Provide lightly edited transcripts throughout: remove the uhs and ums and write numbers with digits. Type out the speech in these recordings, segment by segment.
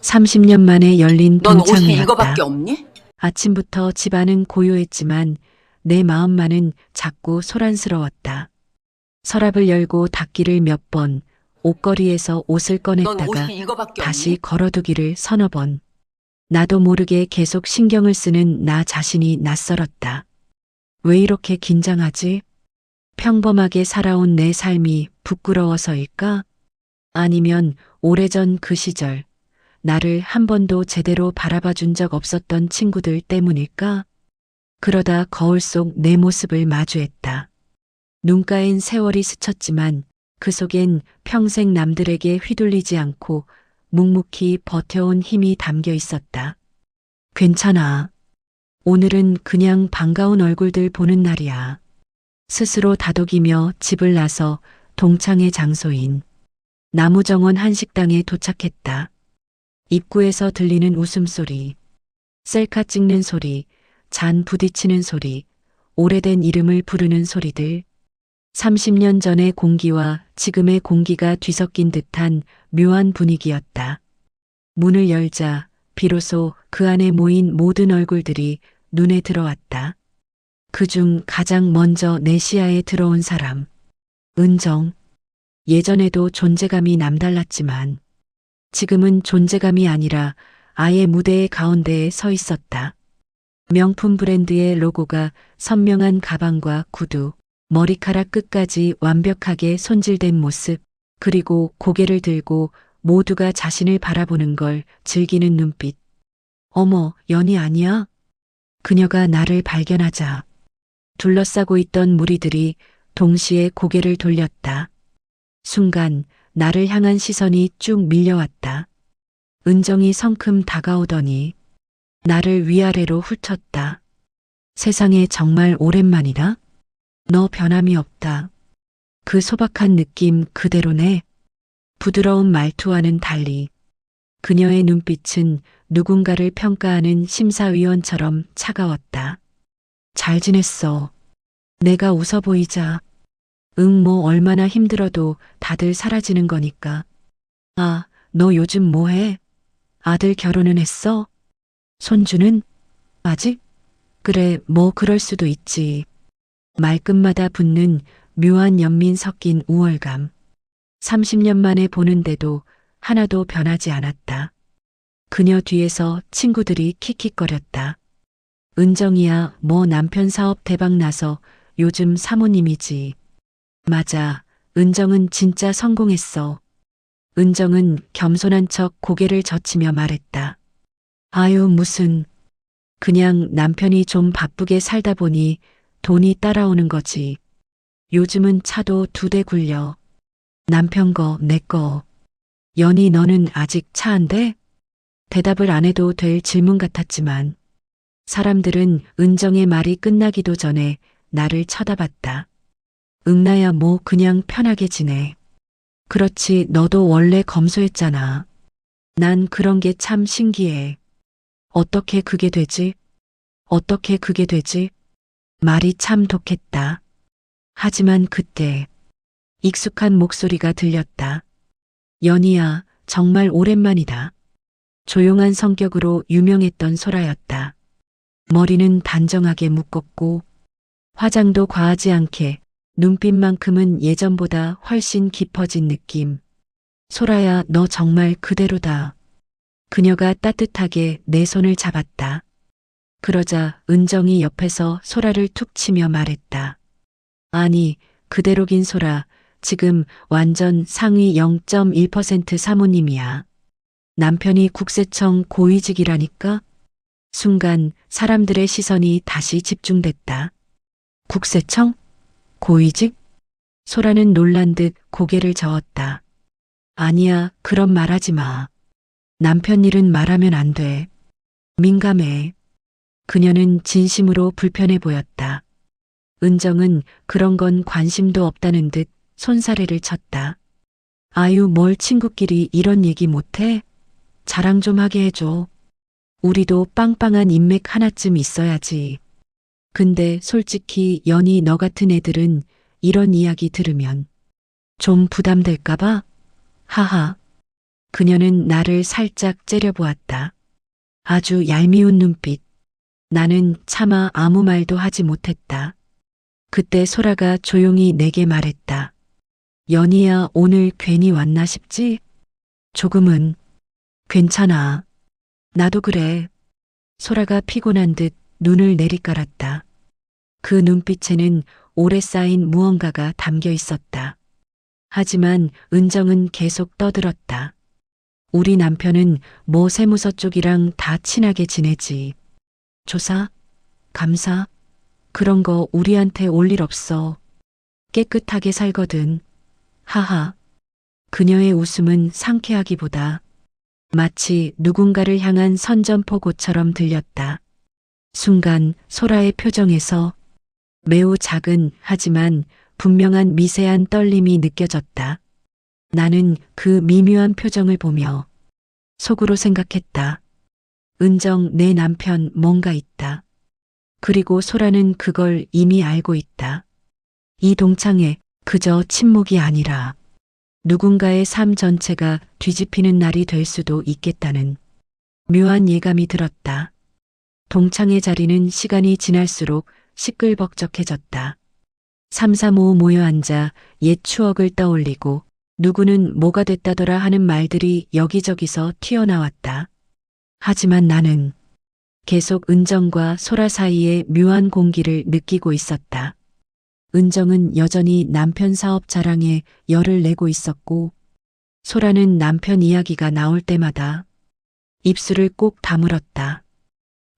30년 만에 열린 넌 옷이 동창회였다. 이거밖에 없니? 아침부터 집안은 고요했지만 내 마음만은 자꾸 소란스러웠다. 서랍을 열고 닫기를 몇 번, 옷걸이에서 옷을 넌 꺼냈다가 옷이 이거밖에 다시 없니? 걸어두기를 서너 번. 나도 모르게 계속 신경을 쓰는 나 자신이 낯설었다. 왜 이렇게 긴장하지? 평범하게 살아온 내 삶이 부끄러워서일까? 아니면 오래전 그 시절, 나를 한 번도 제대로 바라봐 준 적 없었던 친구들 때문일까? 그러다 거울 속 내 모습을 마주했다. 눈가엔 세월이 스쳤지만 그 속엔 평생 남들에게 휘둘리지 않고 묵묵히 버텨온 힘이 담겨 있었다. 괜찮아. 오늘은 그냥 반가운 얼굴들 보는 날이야. 스스로 다독이며 집을 나서 동창회 장소인 나무정원 한식당에 도착했다. 입구에서 들리는 웃음소리, 셀카 찍는 소리, 잔 부딪히는 소리, 오래된 이름을 부르는 소리들. 30년 전의 공기와 지금의 공기가 뒤섞인 듯한 묘한 분위기였다. 문을 열자 비로소 그 안에 모인 모든 얼굴들이 눈에 들어왔다. 그중 가장 먼저 내 시야에 들어온 사람. 은정. 예전에도 존재감이 남달랐지만 지금은 존재감이 아니라 아예 무대의 가운데에 서 있었다. 명품 브랜드의 로고가 선명한 가방과 구두, 머리카락 끝까지 완벽하게 손질된 모습, 그리고 고개를 들고 모두가 자신을 바라보는 걸 즐기는 눈빛. 어머, 연희 아니야? 그녀가 나를 발견하자 둘러싸고 있던 무리들이 동시에 고개를 돌렸다. 순간 나를 향한 시선이 쭉 밀려왔다. 은정이 성큼 다가오더니 나를 위아래로 훑었다. 세상에 정말 오랜만이다. 너 변함이 없다. 그 소박한 느낌 그대로네. 부드러운 말투와는 달리 그녀의 눈빛은 누군가를 평가하는 심사위원처럼 차가웠다. 잘 지냈어. 내가 웃어 보이자. 응, 뭐 얼마나 힘들어도 다들 사라지는 거니까. 아, 너 요즘 뭐 해? 아들 결혼은 했어? 손주는? 아직? 그래, 뭐 그럴 수도 있지. 말끝마다 붙는 묘한 연민 섞인 우월감. 30년 만에 보는데도 하나도 변하지 않았다. 그녀 뒤에서 친구들이 킥킥거렸다. 은정이야, 뭐 남편 사업 대박 나서 요즘 사모님이지. 맞아, 은정은 진짜 성공했어. 은정은 겸손한 척 고개를 젖히며 말했다. 아유, 무슨. 그냥 남편이 좀 바쁘게 살다 보니 돈이 따라오는 거지. 요즘은 차도 2대 굴려. 남편 거, 내 거. 연희 너는 아직 차 안 돼? 대답을 안 해도 될 질문 같았지만 사람들은 은정의 말이 끝나기도 전에 나를 쳐다봤다. 응나야 뭐 그냥 편하게 지내. 그렇지 너도 원래 검소했잖아. 난 그런 게 참 신기해. 어떻게 그게 되지? 어떻게 그게 되지? 말이 참 독했다. 하지만 그때 익숙한 목소리가 들렸다. 연희야, 정말 오랜만이다. 조용한 성격으로 유명했던 소라였다. 머리는 단정하게 묶었고 화장도 과하지 않게 눈빛만큼은 예전보다 훨씬 깊어진 느낌. 소라야, 너 정말 그대로다. 그녀가 따뜻하게 내 손을 잡았다. 그러자 은정이 옆에서 소라를 툭 치며 말했다. 아니, 그대로긴 소라. 지금 완전 상위 0.1% 사모님이야. 남편이 국세청 고위직이라니까? 순간 사람들의 시선이 다시 집중됐다. 국세청? 고위직? 소라는 놀란 듯 고개를 저었다. 아니야, 그런 말 하지 마. 남편 일은 말하면 안 돼. 민감해. 그녀는 진심으로 불편해 보였다. 은정은 그런 건 관심도 없다는 듯 손사래를 쳤다. 아유, 뭘 친구끼리 이런 얘기 못해? 자랑 좀 하게 해줘. 우리도 빵빵한 인맥 하나쯤 있어야지. 근데 솔직히 연희 너 같은 애들은 이런 이야기 들으면 좀 부담될까봐? 하하. 그녀는 나를 살짝 째려보았다. 아주 얄미운 눈빛. 나는 차마 아무 말도 하지 못했다. 그때 소라가 조용히 내게 말했다. 연희야, 오늘 괜히 왔나 싶지? 조금은. 괜찮아. 나도 그래. 소라가 피곤한 듯 눈을 내리깔았다. 그 눈빛에는 오래 쌓인 무언가가 담겨 있었다. 하지만 은정은 계속 떠들었다. 우리 남편은 뭐 세무서 쪽이랑 다 친하게 지내지. 조사? 감사? 그런 거 우리한테 올 일 없어. 깨끗하게 살거든. 하하. 그녀의 웃음은 상쾌하기보다 마치 누군가를 향한 선전포고처럼 들렸다. 순간 소라의 표정에서 매우 작은 하지만 분명한 미세한 떨림이 느껴졌다. 나는 그 미묘한 표정을 보며 속으로 생각했다. 은정, 내 남편 뭔가 있다. 그리고 소라는 그걸 이미 알고 있다. 이 동창에 그저 침묵이 아니라 누군가의 삶 전체가 뒤집히는 날이 될 수도 있겠다는 묘한 예감이 들었다. 동창의 자리는 시간이 지날수록 시끌벅적해졌다. 삼삼오오 모여 앉아 옛 추억을 떠올리고 누구는 뭐가 됐다더라 하는 말들이 여기저기서 튀어나왔다. 하지만 나는 계속 은정과 소라 사이의 묘한 공기를 느끼고 있었다. 은정은 여전히 남편 사업 자랑에 열을 내고 있었고 소라는 남편 이야기가 나올 때마다 입술을 꼭 다물었다.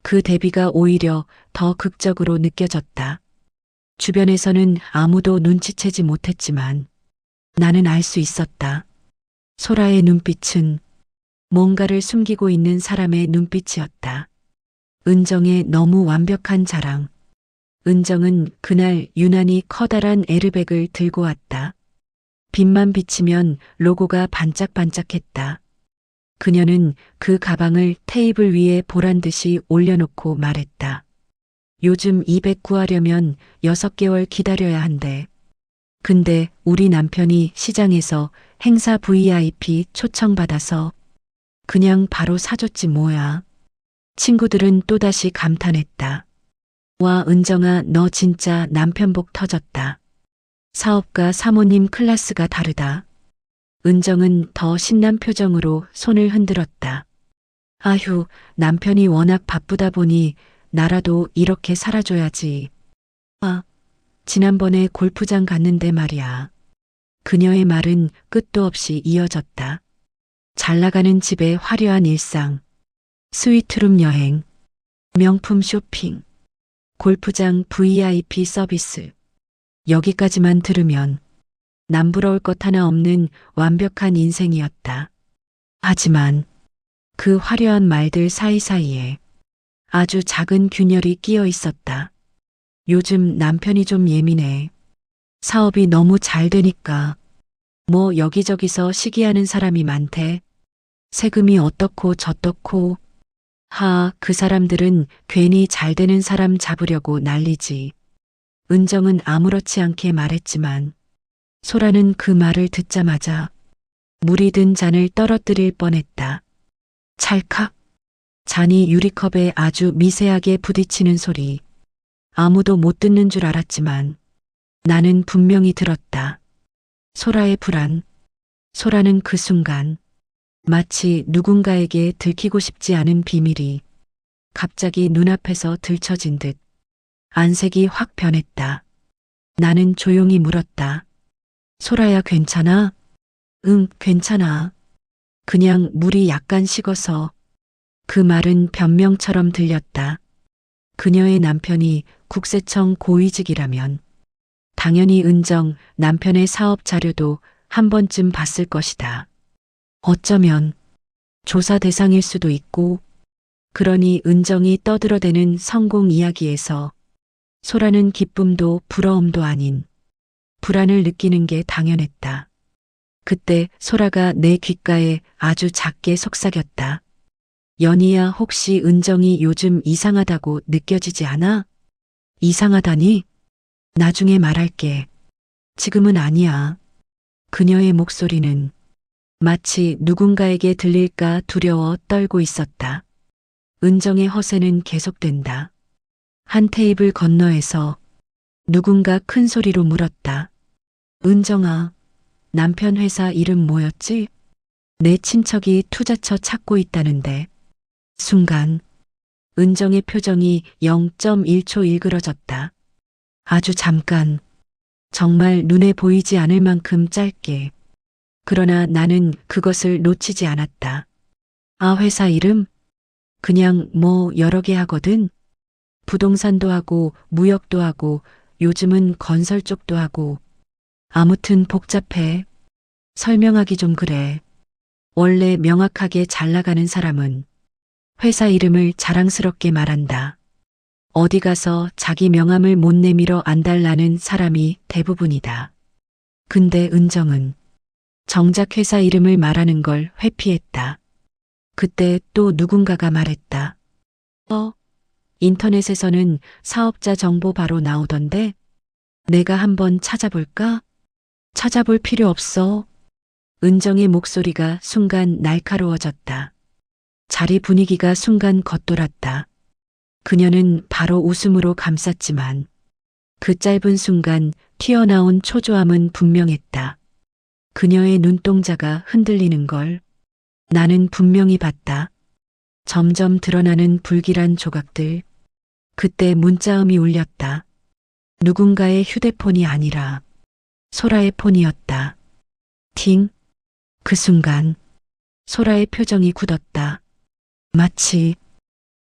그 대비가 오히려 더 극적으로 느껴졌다. 주변에서는 아무도 눈치채지 못했지만 나는 알 수 있었다. 소라의 눈빛은 뭔가를 숨기고 있는 사람의 눈빛이었다. 은정의 너무 완벽한 자랑. 은정은 그날 유난히 커다란 에르백을 들고 왔다. 빛만 비치면 로고가 반짝반짝했다. 그녀는 그 가방을 테이블 위에 보란 듯이 올려놓고 말했다. 요즘 200 구하려면 6개월 기다려야 한대. 근데 우리 남편이 시장에서 행사 VIP 초청받아서 그냥 바로 사줬지 뭐야. 친구들은 또다시 감탄했다. 와, 은정아, 너 진짜 남편 복 터졌다. 사업가 사모님 클래스가 다르다. 은정은 더 신난 표정으로 손을 흔들었다. 아휴, 남편이 워낙 바쁘다 보니 나라도 이렇게 살아줘야지. 아, 지난번에 골프장 갔는데 말이야. 그녀의 말은 끝도 없이 이어졌다. 잘 나가는 집의 화려한 일상, 스위트룸 여행, 명품 쇼핑, 골프장 VIP 서비스. 여기까지만 들으면 남부러울 것 하나 없는 완벽한 인생이었다. 하지만 그 화려한 말들 사이사이에 아주 작은 균열이 끼어 있었다. 요즘 남편이 좀 예민해. 사업이 너무 잘 되니까 뭐 여기저기서 시기하는 사람이 많대. 세금이 어떻고 저떻고. 그 사람들은 괜히 잘 되는 사람 잡으려고 난리지. 은정은 아무렇지 않게 말했지만 소라는 그 말을 듣자마자 물이 든 잔을 떨어뜨릴 뻔했다. 찰칵. 잔이 유리컵에 아주 미세하게 부딪히는 소리. 아무도 못 듣는 줄 알았지만 나는 분명히 들었다. 소라의 불안. 소라는 그 순간 마치 누군가에게 들키고 싶지 않은 비밀이 갑자기 눈앞에서 들춰진 듯 안색이 확 변했다. 나는 조용히 물었다. 소라야, 괜찮아? 응, 괜찮아. 그냥 물이 약간 식어서. 그 말은 변명처럼 들렸다. 그녀의 남편이 국세청 고위직이라면 당연히 은정 남편의 사업 자료도 한 번쯤 봤을 것이다. 어쩌면 조사 대상일 수도 있고, 그러니 은정이 떠들어대는 성공 이야기에서 소라는 기쁨도 부러움도 아닌 불안을 느끼는 게 당연했다. 그때 소라가 내 귓가에 아주 작게 속삭였다. 연희야, 혹시 은정이 요즘 이상하다고 느껴지지 않아? 이상하다니? 나중에 말할게. 지금은 아니야. 그녀의 목소리는 마치 누군가에게 들릴까 두려워 떨고 있었다. 은정의 허세는 계속된다. 한 테이블 건너에서 누군가 큰 소리로 물었다. 은정아, 남편 회사 이름 뭐였지? 내 친척이 투자처 찾고 있다는데. 순간 은정의 표정이 0.1초 일그러졌다. 아주 잠깐, 정말 눈에 보이지 않을 만큼 짧게. 그러나 나는 그것을 놓치지 않았다. 아, 회사 이름? 그냥 뭐 여러 개 하거든. 부동산도 하고 무역도 하고 요즘은 건설 쪽도 하고. 아무튼 복잡해. 설명하기 좀 그래. 원래 명확하게 잘 나가는 사람은 회사 이름을 자랑스럽게 말한다. 어디 가서 자기 명함을 못 내밀어 안달나는 사람이 대부분이다. 근데 은정은 정작 회사 이름을 말하는 걸 회피했다. 그때 또 누군가가 말했다. 인터넷에서는 사업자 정보 바로 나오던데 내가 한번 찾아볼까? 찾아볼 필요 없어. 은정의 목소리가 순간 날카로워졌다. 자리 분위기가 순간 겉돌았다. 그녀는 바로 웃음으로 감쌌지만 그 짧은 순간 튀어나온 초조함은 분명했다. 그녀의 눈동자가 흔들리는 걸 나는 분명히 봤다. 점점 드러나는 불길한 조각들. 그때 문자음이 울렸다. 누군가의 휴대폰이 아니라 소라의 폰이었다. 팅. 그 순간 소라의 표정이 굳었다. 마치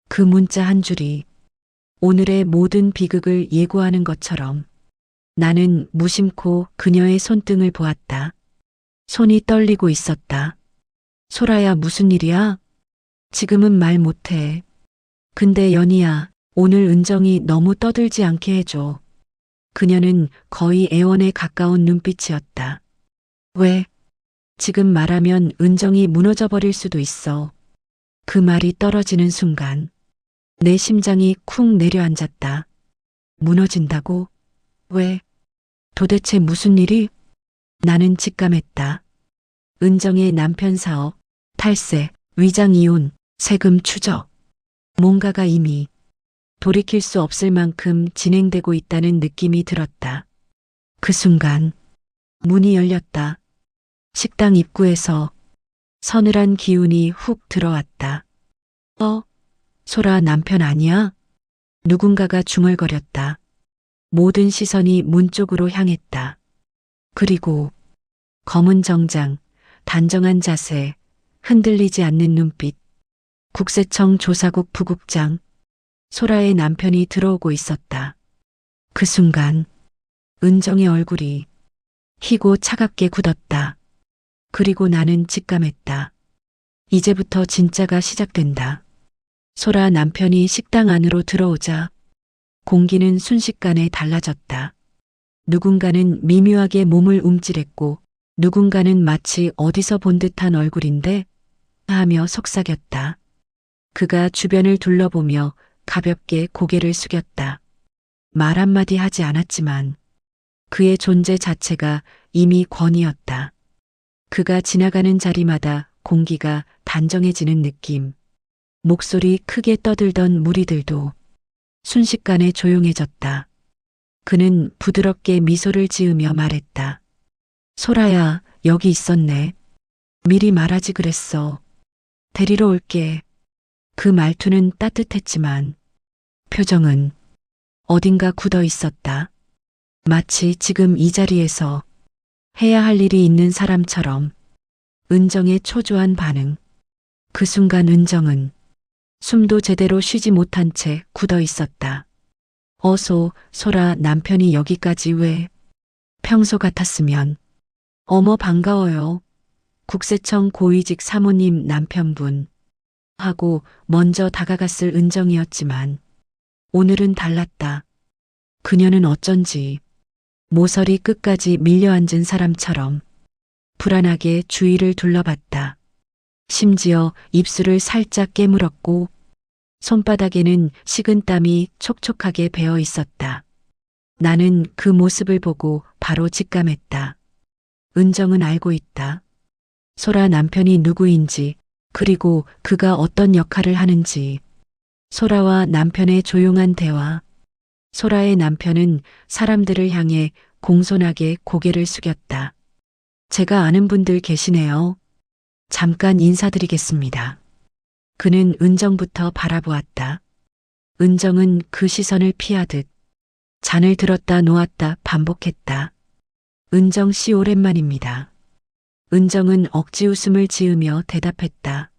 그 문자 한 줄이 오늘의 모든 비극을 예고하는 것처럼. 나는 무심코 그녀의 손등을 보았다. 손이 떨리고 있었다. 소라야, 무슨 일이야? 지금은 말 못해. 근데 연희야, 오늘 은정이 너무 떠들지 않게 해줘. 그녀는 거의 애원에 가까운 눈빛이었다. 왜? 지금 말하면 은정이 무너져 버릴 수도 있어. 그 말이 떨어지는 순간 내 심장이 쿵 내려앉았다. 무너진다고? 왜? 도대체 무슨 일이? 나는 직감했다. 은정의 남편 사업, 탈세, 위장 이혼, 세금 추적. 뭔가가 이미 돌이킬 수 없을 만큼 진행되고 있다는 느낌이 들었다. 그 순간 문이 열렸다. 식당 입구에서 서늘한 기운이 훅 들어왔다. 소라 남편 아니야? 누군가가 중얼거렸다. 모든 시선이 문 쪽으로 향했다. 그리고 검은 정장, 단정한 자세, 흔들리지 않는 눈빛. 국세청 조사국 부국장, 소라의 남편이 들어오고 있었다. 그 순간 은정의 얼굴이 희고 차갑게 굳었다. 그리고 나는 직감했다. 이제부터 진짜가 시작된다. 소라 남편이 식당 안으로 들어오자 공기는 순식간에 달라졌다. 누군가는 미묘하게 몸을 움찔했고 누군가는 마치 어디서 본 듯한 얼굴인데 하며 속삭였다. 그가 주변을 둘러보며 가볍게 고개를 숙였다. 말 한마디 하지 않았지만 그의 존재 자체가 이미 권위였다. 그가 지나가는 자리마다 공기가 단정해지는 느낌. 목소리 크게 떠들던 무리들도 순식간에 조용해졌다. 그는 부드럽게 미소를 지으며 말했다. 소라야, 여기 있었네. 미리 말하지 그랬어. 데리러 올게. 그 말투는 따뜻했지만 표정은 어딘가 굳어 있었다. 마치 지금 이 자리에서 해야 할 일이 있는 사람처럼. 은정의 초조한 반응. 그 순간 은정은 숨도 제대로 쉬지 못한 채 굳어 있었다. 소라 남편이 여기까지 왜? 평소 같았으면 어머 반가워요. 국세청 고위직 사모님 남편분. 하고 먼저 다가갔을 은정이었지만 오늘은 달랐다. 그녀는 어쩐지 모서리 끝까지 밀려앉은 사람처럼 불안하게 주위를 둘러봤다. 심지어 입술을 살짝 깨물었고 손바닥에는 식은땀이 촉촉하게 배어 있었다. 나는 그 모습을 보고 바로 직감했다. 은정은 알고 있다. 소라 남편이 누구인지, 그리고 그가 어떤 역할을 하는지. 소라와 남편의 조용한 대화. 소라의 남편은 사람들을 향해 공손하게 고개를 숙였다. 제가 아는 분들 계시네요. 잠깐 인사드리겠습니다. 그는 은정부터 바라보았다. 은정은 그 시선을 피하듯 잔을 들었다 놓았다 반복했다. 은정 씨 오랜만입니다. 은정은 억지 웃음을 지으며 대답했다.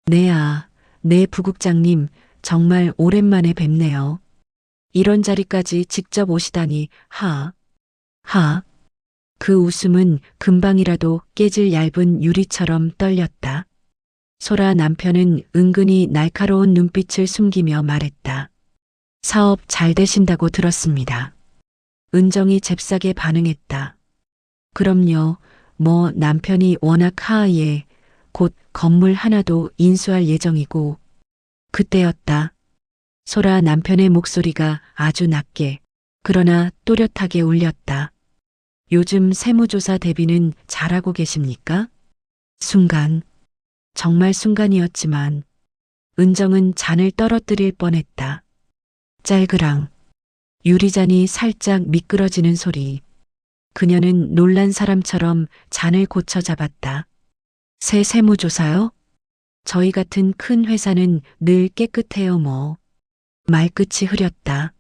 네 부국장님 정말 오랜만에 뵙네요. 이런 자리까지 직접 오시다니 하. 그 웃음은 금방이라도 깨질 얇은 유리처럼 떨렸다. 소라 남편은 은근히 날카로운 눈빛을 숨기며 말했다. 사업 잘 되신다고 들었습니다. 은정이 잽싸게 반응했다. 그럼요. 남편이 워낙 하에 곧 건물 하나도 인수할 예정이고. 그때였다. 소라 남편의 목소리가 아주 낮게 그러나 또렷하게 울렸다. 요즘 세무조사 대비는 잘하고 계십니까? 순간, 정말 순간이었지만 은정은 잔을 떨어뜨릴 뻔했다. 짤그랑 유리잔이 살짝 미끄러지는 소리. 그녀는 놀란 사람처럼 잔을 고쳐 잡았다. 새 세무조사요? 저희 같은 큰 회사는 늘 깨끗해요 말끝이 흐렸다.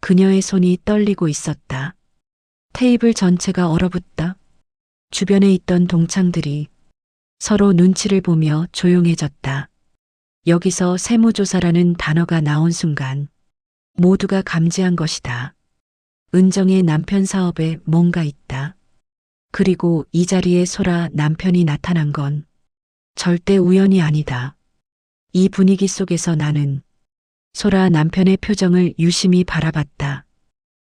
그녀의 손이 떨리고 있었다. 테이블 전체가 얼어붙다. 주변에 있던 동창들이 서로 눈치를 보며 조용해졌다. 여기서 세무조사라는 단어가 나온 순간 모두가 감지한 것이다. 은정의 남편 사업에 뭔가 있다. 그리고 이 자리에 소라 남편이 나타난 건 절대 우연이 아니다. 이 분위기 속에서 나는 소라 남편의 표정을 유심히 바라봤다.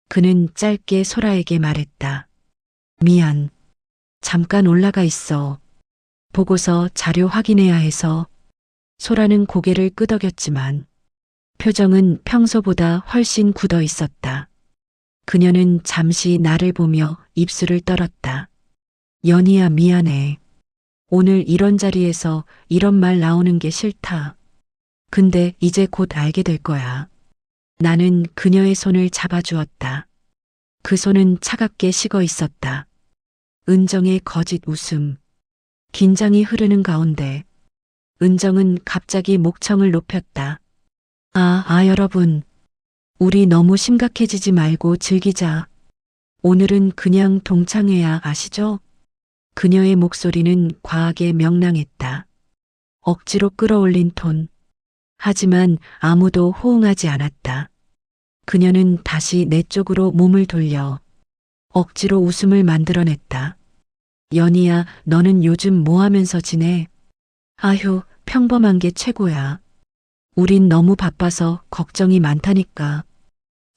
그는 짧게 소라에게 말했다. 미안. 잠깐 올라가 있어. 보고서 자료 확인해야 해서. 소라는 고개를 끄덕였지만 표정은 평소보다 훨씬 굳어 있었다. 그녀는 잠시 나를 보며 입술을 떨었다. 연희야 미안해. 오늘 이런 자리에서 이런 말 나오는 게 싫다. 근데 이제 곧 알게 될 거야. 나는 그녀의 손을 잡아주었다. 그 손은 차갑게 식어 있었다. 은정의 거짓 웃음. 긴장이 흐르는 가운데 은정은 갑자기 목청을 높였다. 여러분. 우리 너무 심각해지지 말고 즐기자. 오늘은 그냥 동창회야 아시죠? 그녀의 목소리는 과하게 명랑했다. 억지로 끌어올린 톤. 하지만 아무도 호응하지 않았다. 그녀는 다시 내 쪽으로 몸을 돌려 억지로 웃음을 만들어냈다. 연희야, 너는 요즘 뭐 하면서 지내? 아휴, 평범한 게 최고야. 우린 너무 바빠서 걱정이 많다니까.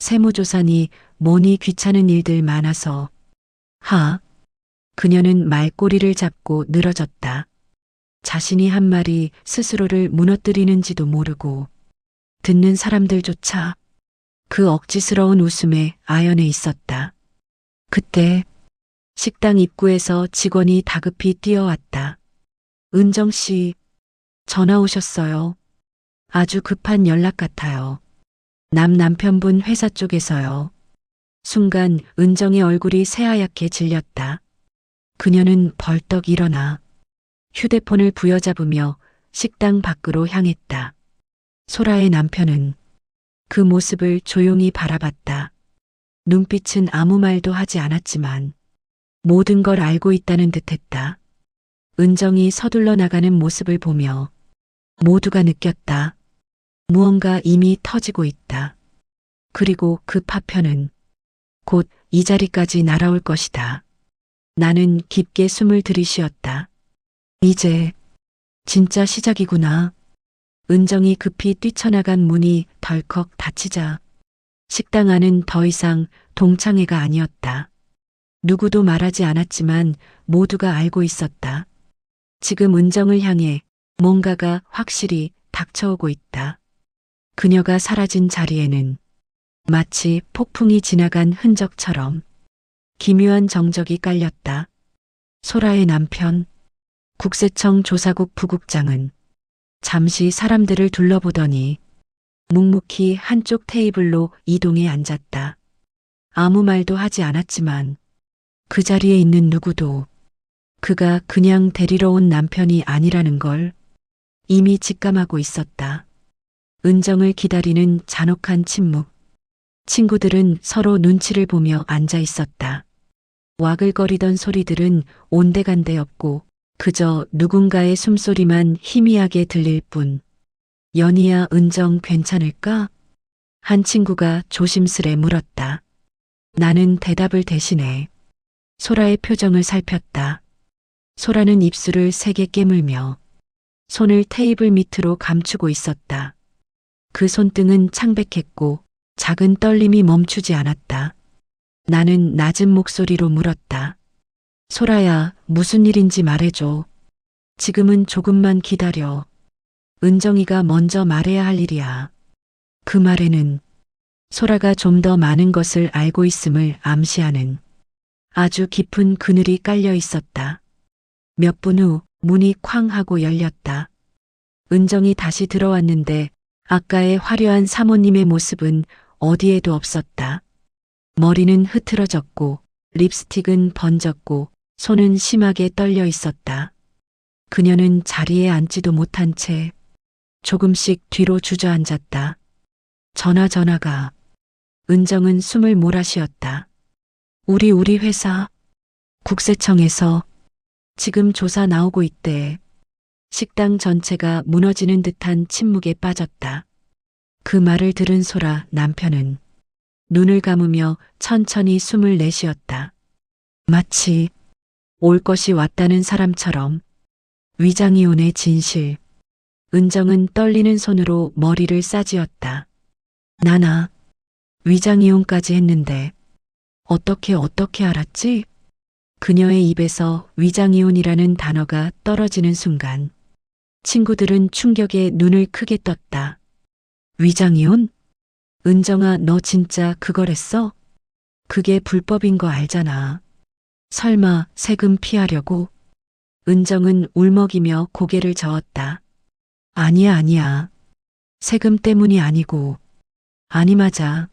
세무조사니 뭐니 귀찮은 일들 많아서. 그녀는 말꼬리를 잡고 늘어졌다. 자신이 한 말이 스스로를 무너뜨리는지도 모르고 듣는 사람들조차 그 억지스러운 웃음에 아연해 있었다. 그때 식당 입구에서 직원이 다급히 뛰어왔다. 은정 씨, 전화 오셨어요. 아주 급한 연락 같아요. 남편분 회사 쪽에서요. 순간 은정의 얼굴이 새하얗게 질렸다. 그녀는 벌떡 일어나 휴대폰을 부여잡으며 식당 밖으로 향했다. 소라의 남편은 그 모습을 조용히 바라봤다. 눈빛은 아무 말도 하지 않았지만 모든 걸 알고 있다는 듯했다. 은정이 서둘러 나가는 모습을 보며 모두가 느꼈다. 무언가 이미 터지고 있다. 그리고 그 파편은 곧 이 자리까지 날아올 것이다. 나는 깊게 숨을 들이쉬었다. 이제 진짜 시작이구나. 은정이 급히 뛰쳐나간 문이 덜컥 닫히자 식당 안은 더 이상 동창회가 아니었다. 누구도 말하지 않았지만 모두가 알고 있었다. 지금 은정을 향해 뭔가가 확실히 닥쳐오고 있다. 그녀가 사라진 자리에는 마치 폭풍이 지나간 흔적처럼 기묘한 정적이 깔렸다. 소라의 남편, 국세청 조사국 부국장은 잠시 사람들을 둘러보더니 묵묵히 한쪽 테이블로 이동해 앉았다. 아무 말도 하지 않았지만 그 자리에 있는 누구도 그가 그냥 데리러 온 남편이 아니라는 걸 이미 직감하고 있었다. 은정을 기다리는 잔혹한 침묵. 친구들은 서로 눈치를 보며 앉아 있었다. 와글거리던 소리들은 온데간데 없고 그저 누군가의 숨소리만 희미하게 들릴 뿐. 연희야, 은정 괜찮을까? 한 친구가 조심스레 물었다. 나는 대답을 대신해 소라의 표정을 살폈다. 소라는 입술을 세게 깨물며 손을 테이블 밑으로 감추고 있었다. 그 손등은 창백했고 작은 떨림이 멈추지 않았다. 나는 낮은 목소리로 물었다. 소라야, 무슨 일인지 말해줘. 지금은 조금만 기다려. 은정이가 먼저 말해야 할 일이야. 그 말에는 소라가 좀 더 많은 것을 알고 있음을 암시하는 아주 깊은 그늘이 깔려 있었다. 몇 분 후 문이 쾅 하고 열렸다. 은정이 다시 들어왔는데 아까의 화려한 사모님의 모습은 어디에도 없었다. 머리는 흐트러졌고 립스틱은 번졌고 손은 심하게 떨려 있었다. 그녀는 자리에 앉지도 못한 채 조금씩 뒤로 주저앉았다. 전화가. 은정은 숨을 몰아쉬었다. 우리 회사 국세청에서 지금 조사 나오고 있대. 식당 전체가 무너지는 듯한 침묵에 빠졌다. 그 말을 들은 소라 남편은 눈을 감으며 천천히 숨을 내쉬었다. 마치 올 것이 왔다는 사람처럼. 위장이혼의 진실. 은정은 떨리는 손으로 머리를 싸쥐었다. 나나 위장이혼까지 했는데 어떻게 알았지? 그녀의 입에서 위장이혼이라는 단어가 떨어지는 순간 친구들은 충격에 눈을 크게 떴다. 위장이혼? 은정아, 너 진짜 그걸 했어? 그게 불법인 거 알잖아. 설마 세금 피하려고? 은정은 울먹이며 고개를 저었다. 아니야. 세금 때문이 아니고. 아니 맞아.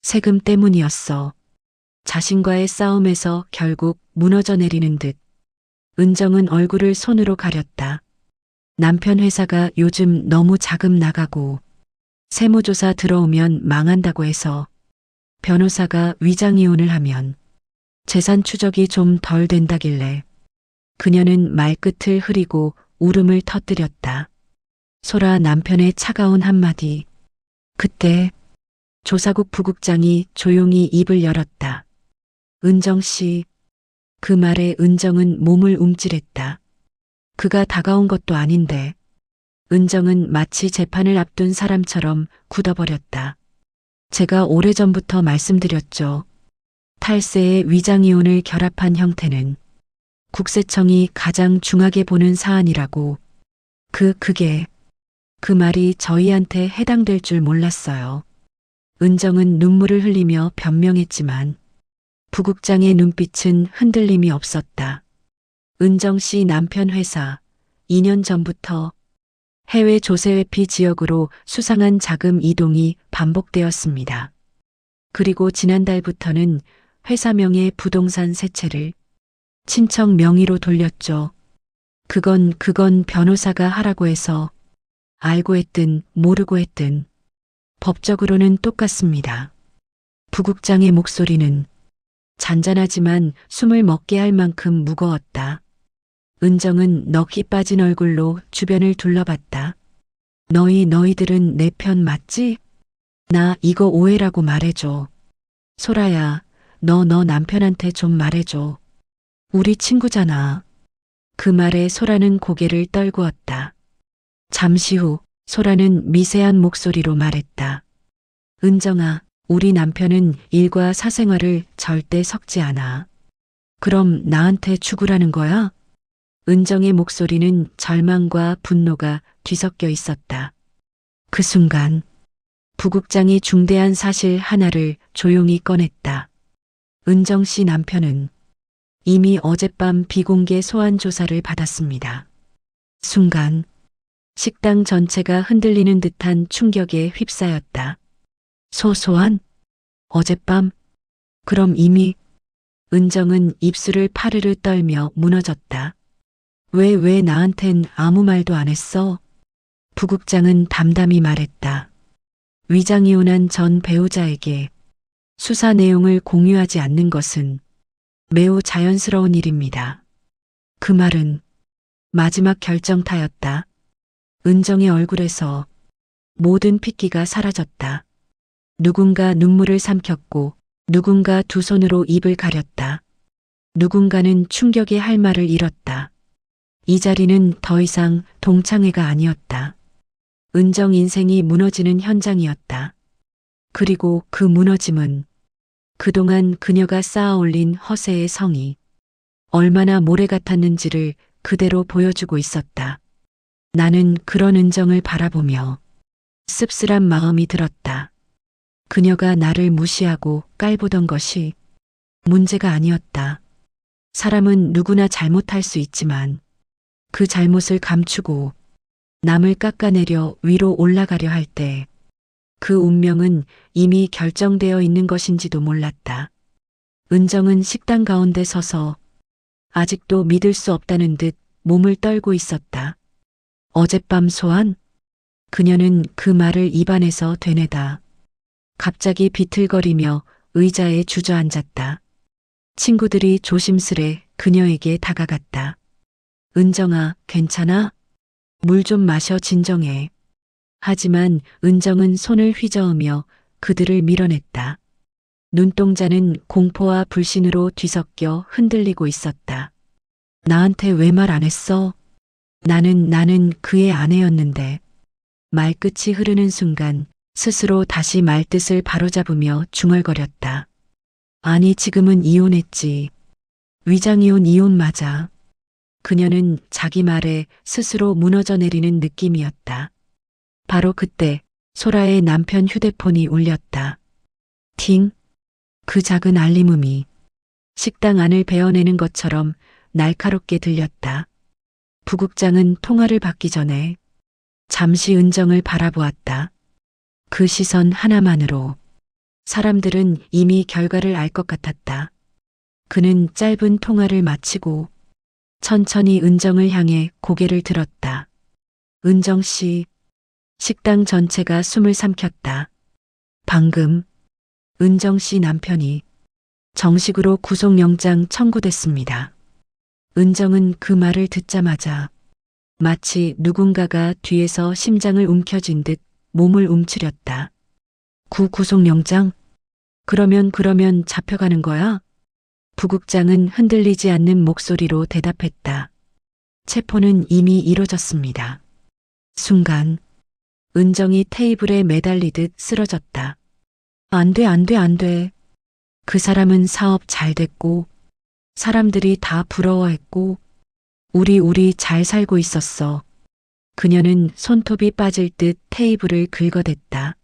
세금 때문이었어. 자신과의 싸움에서 결국 무너져 내리는 듯. 은정은 얼굴을 손으로 가렸다. 남편 회사가 요즘 너무 자금 나가고 세무조사 들어오면 망한다고 해서 변호사가 위장이혼을 하면 재산 추적이 좀 덜 된다길래 그녀는 말끝을 흐리고 울음을 터뜨렸다. 소라 남편의 차가운 한마디. 그때 조사국 부국장이 조용히 입을 열었다. 은정 씨. 그 말에 은정은 몸을 움찔했다. 그가 다가온 것도 아닌데. 은정은 마치 재판을 앞둔 사람처럼 굳어버렸다. 제가 오래전부터 말씀드렸죠. 탈세에 위장이혼을 결합한 형태는 국세청이 가장 중하게 보는 사안이라고. 그 말이 저희한테 해당될 줄 몰랐어요. 은정은 눈물을 흘리며 변명했지만 부국장의 눈빛은 흔들림이 없었다. 은정 씨 남편 회사 2년 전부터 해외 조세회피 지역으로 수상한 자금 이동이 반복되었습니다. 그리고 지난달부터는 회사명의 부동산 세 채를 친척 명의로 돌렸죠. 그건 변호사가 하라고 해서 알고 했든 모르고 했든 법적으로는 똑같습니다. 부국장의 목소리는 잔잔하지만 숨을 먹게 할 만큼 무거웠다. 은정은 넋이 빠진 얼굴로 주변을 둘러봤다. 너희들은 내 편 맞지? 나 이거 오해라고 말해줘. 소라야, 너 남편한테 좀 말해줘. 우리 친구잖아. 그 말에 소라는 고개를 떨구었다. 잠시 후 소라는 미세한 목소리로 말했다. 은정아, 우리 남편은 일과 사생활을 절대 섞지 않아. 그럼 나한테 죽으라는 거야? 은정의 목소리는 절망과 분노가 뒤섞여 있었다. 그 순간 부국장이 중대한 사실 하나를 조용히 꺼냈다. 은정 씨 남편은 이미 어젯밤 비공개 소환 조사를 받았습니다. 순간 식당 전체가 흔들리는 듯한 충격에 휩싸였다. 소환? 어젯밤? 그럼 이미 은정은 입술을 파르르 떨며 무너졌다. 왜 나한텐 아무 말도 안 했어? 부국장은 담담히 말했다. 위장이혼한 전 배우자에게 수사 내용을 공유하지 않는 것은 매우 자연스러운 일입니다. 그 말은 마지막 결정타였다. 은정의 얼굴에서 모든 핏기가 사라졌다. 누군가 눈물을 삼켰고 누군가 두 손으로 입을 가렸다. 누군가는 충격에 할 말을 잃었다. 이 자리는 더 이상 동창회가 아니었다. 은정 인생이 무너지는 현장이었다. 그리고 그 무너짐은 그동안 그녀가 쌓아올린 허세의 성이 얼마나 모래 같았는지를 그대로 보여주고 있었다. 나는 그런 은정을 바라보며 씁쓸한 마음이 들었다. 그녀가 나를 무시하고 깔보던 것이 문제가 아니었다. 사람은 누구나 잘못할 수 있지만 그 잘못을 감추고 남을 깎아내려 위로 올라가려 할 때 그 운명은 이미 결정되어 있는 것인지도 몰랐다. 은정은 식당 가운데 서서 아직도 믿을 수 없다는 듯 몸을 떨고 있었다. 어젯밤 소환? 그녀는 그 말을 입안에서 되뇌다 갑자기 비틀거리며 의자에 주저앉았다. 친구들이 조심스레 그녀에게 다가갔다. 은정아, 괜찮아? 물 좀 마셔 진정해. 하지만 은정은 손을 휘저으며 그들을 밀어냈다. 눈동자는 공포와 불신으로 뒤섞여 흔들리고 있었다. 나한테 왜 말 안 했어? 나는 그의 아내였는데. 말끝이 흐르는 순간 스스로 다시 말뜻을 바로잡으며 중얼거렸다. 아니 지금은 이혼했지. 위장이혼 이혼 맞아. 그녀는 자기 말에 스스로 무너져 내리는 느낌이었다. 바로 그때 소라의 남편 휴대폰이 울렸다. 팅. 그 작은 알림음이 식당 안을 베어내는 것처럼 날카롭게 들렸다. 부국장은 통화를 받기 전에 잠시 은정을 바라보았다. 그 시선 하나만으로 사람들은 이미 결과를 알 것 같았다. 그는 짧은 통화를 마치고 천천히 은정을 향해 고개를 들었다. 은정 씨. 식당 전체가 숨을 삼켰다. 방금 은정 씨 남편이 정식으로 구속영장 청구됐습니다. 은정은 그 말을 듣자마자 마치 누군가가 뒤에서 심장을 움켜쥔 듯 몸을 움츠렸다. 구속영장? 그러면 잡혀가는 거야? 부국장은 흔들리지 않는 목소리로 대답했다. 체포는 이미 이뤄졌습니다. 순간 은정이 테이블에 매달리듯 쓰러졌다. 안 돼. 그 사람은 사업 잘 됐고 사람들이 다 부러워했고 우리 잘 살고 있었어. 그녀는 손톱이 빠질 듯 테이블을 긁어댔다.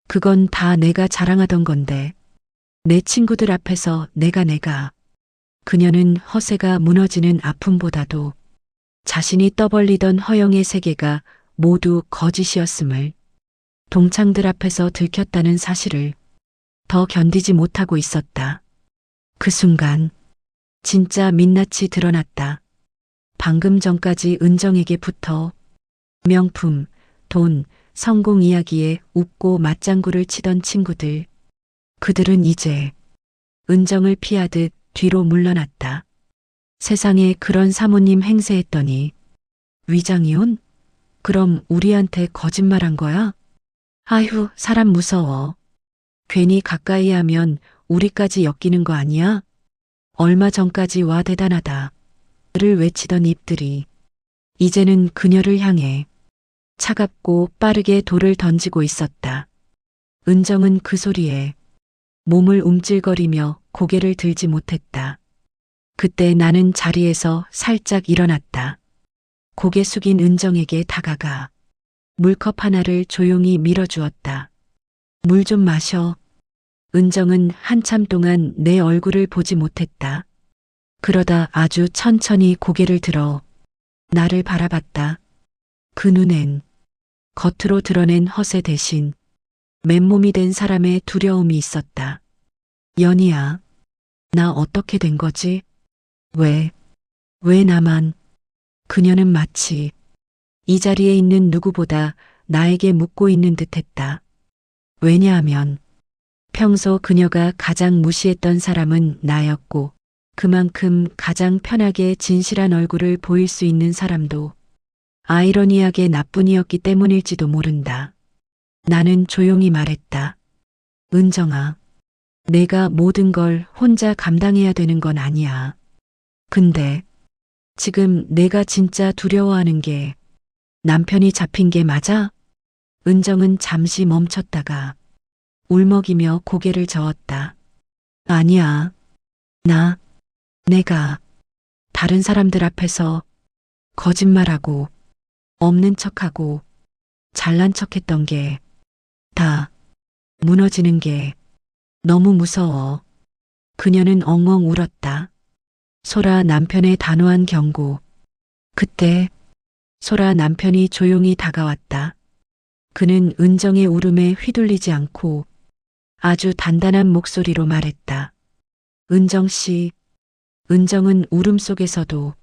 그건 다 내가 자랑하던 건데 내 친구들 앞에서 내가 그녀는 허세가 무너지는 아픔보다도 자신이 떠벌리던 허영의 세계가 모두 거짓이었음을 동창들 앞에서 들켰다는 사실을 더 견디지 못하고 있었다. 그 순간 진짜 민낯이 드러났다. 방금 전까지 은정에게 붙어 명품, 돈, 성공 이야기에 웃고 맞장구를 치던 친구들. 그들은 이제 은정을 피하듯 뒤로 물러났다. 세상에 그런 사모님 행세했더니 위장이혼? 그럼 우리한테 거짓말한 거야? 아휴, 사람 무서워. 괜히 가까이 하면 우리까지 엮이는 거 아니야? 얼마 전까지 와 대단하다. 를 외치던 입들이 이제는 그녀를 향해 차갑고 빠르게 돌을 던지고 있었다. 은정은 그 소리에 몸을 움찔거리며 고개를 들지 못했다. 그때 나는 자리에서 살짝 일어났다. 고개 숙인 은정에게 다가가 물컵 하나를 조용히 밀어주었다. 물 좀 마셔. 은정은 한참 동안 내 얼굴을 보지 못했다. 그러다 아주 천천히 고개를 들어 나를 바라봤다. 그 눈엔 겉으로 드러낸 허세 대신 맨몸이 된 사람의 두려움이 있었다. 연희야, 나 어떻게 된 거지? 왜 나만? 그녀는 마치 이 자리에 있는 누구보다 나에게 묻고 있는 듯 했다. 왜냐하면 평소 그녀가 가장 무시했던 사람은 나였고 그만큼 가장 편하게 진실한 얼굴을 보일 수 있는 사람도 아이러니하게 나뿐이었기 때문일지도 모른다. 나는 조용히 말했다. 은정아, 내가 모든 걸 혼자 감당해야 되는 건 아니야. 근데 지금 내가 진짜 두려워하는 게 남편이 잡힌 게 맞아? 은정은 잠시 멈췄다가 울먹이며 고개를 저었다. 아니야. 내가 다른 사람들 앞에서 거짓말하고 없는 척하고 잘난 척했던 게 다 무너지는 게 너무 무서워. 그녀는 엉엉 울었다. 소라 남편의 단호한 경고. 그때 소라 남편이 조용히 다가왔다. 그는 은정의 울음에 휘둘리지 않고 아주 단단한 목소리로 말했다. 은정 씨. 은정은 울음 속에서도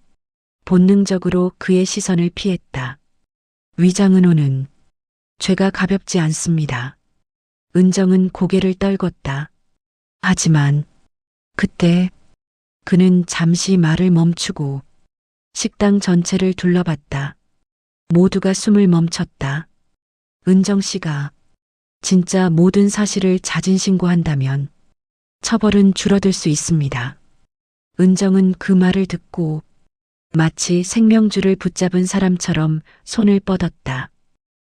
본능적으로 그의 시선을 피했다. 위장은호는 죄가 가볍지 않습니다. 은정은 고개를 떨궜다. 하지만 그때 그는 잠시 말을 멈추고 식당 전체를 둘러봤다. 모두가 숨을 멈췄다. 은정 씨가 진짜 모든 사실을 자진 신고한다면 처벌은 줄어들 수 있습니다. 은정은 그 말을 듣고 마치 생명줄을 붙잡은 사람처럼 손을 뻗었다.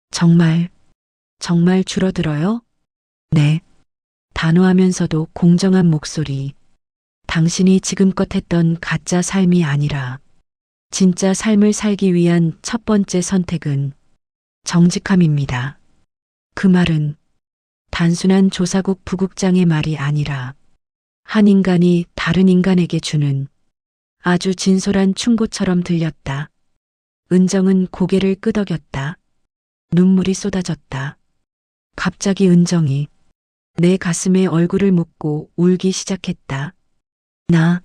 정말 줄어들어요? 네. 단호하면서도 공정한 목소리. 당신이 지금껏 했던 가짜 삶이 아니라 진짜 삶을 살기 위한 첫 번째 선택은 정직함입니다. 그 말은 단순한 조사국 부국장의 말이 아니라 한 인간이 다른 인간에게 주는 아주 진솔한 충고처럼 들렸다. 은정은 고개를 끄덕였다. 눈물이 쏟아졌다. 갑자기 은정이 내 가슴에 얼굴을 묻고 울기 시작했다. 나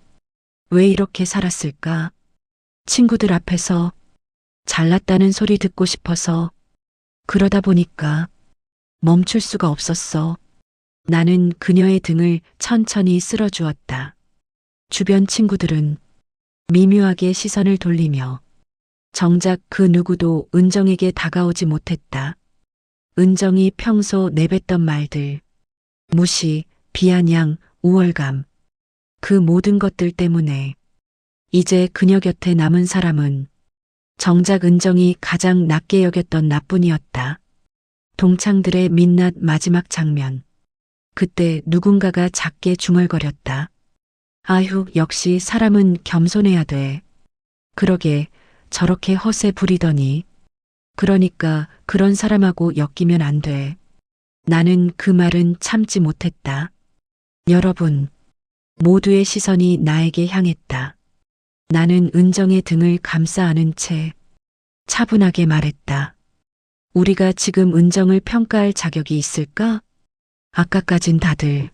왜 이렇게 살았을까? 친구들 앞에서 잘났다는 소리 듣고 싶어서 그러다 보니까 멈출 수가 없었어. 나는 그녀의 등을 천천히 쓸어주었다. 주변 친구들은 미묘하게 시선을 돌리며 정작 그 누구도 은정에게 다가오지 못했다. 은정이 평소 내뱉던 말들, 무시, 비아냥, 우월감, 그 모든 것들 때문에 이제 그녀 곁에 남은 사람은 정작 은정이 가장 낮게 여겼던 나뿐이었다. 동창들의 민낯 마지막 장면. 그때 누군가가 작게 중얼거렸다. 아휴, 역시 사람은 겸손해야 돼. 그러게 저렇게 허세 부리더니. 그러니까 그런 사람하고 엮이면 안 돼. 나는 그 말은 참지 못했다. 여러분, 모두의 시선이 나에게 향했다. 나는 은정의 등을 감싸 안은 채 차분하게 말했다. 우리가 지금 은정을 평가할 자격이 있을까? 아까까진 다들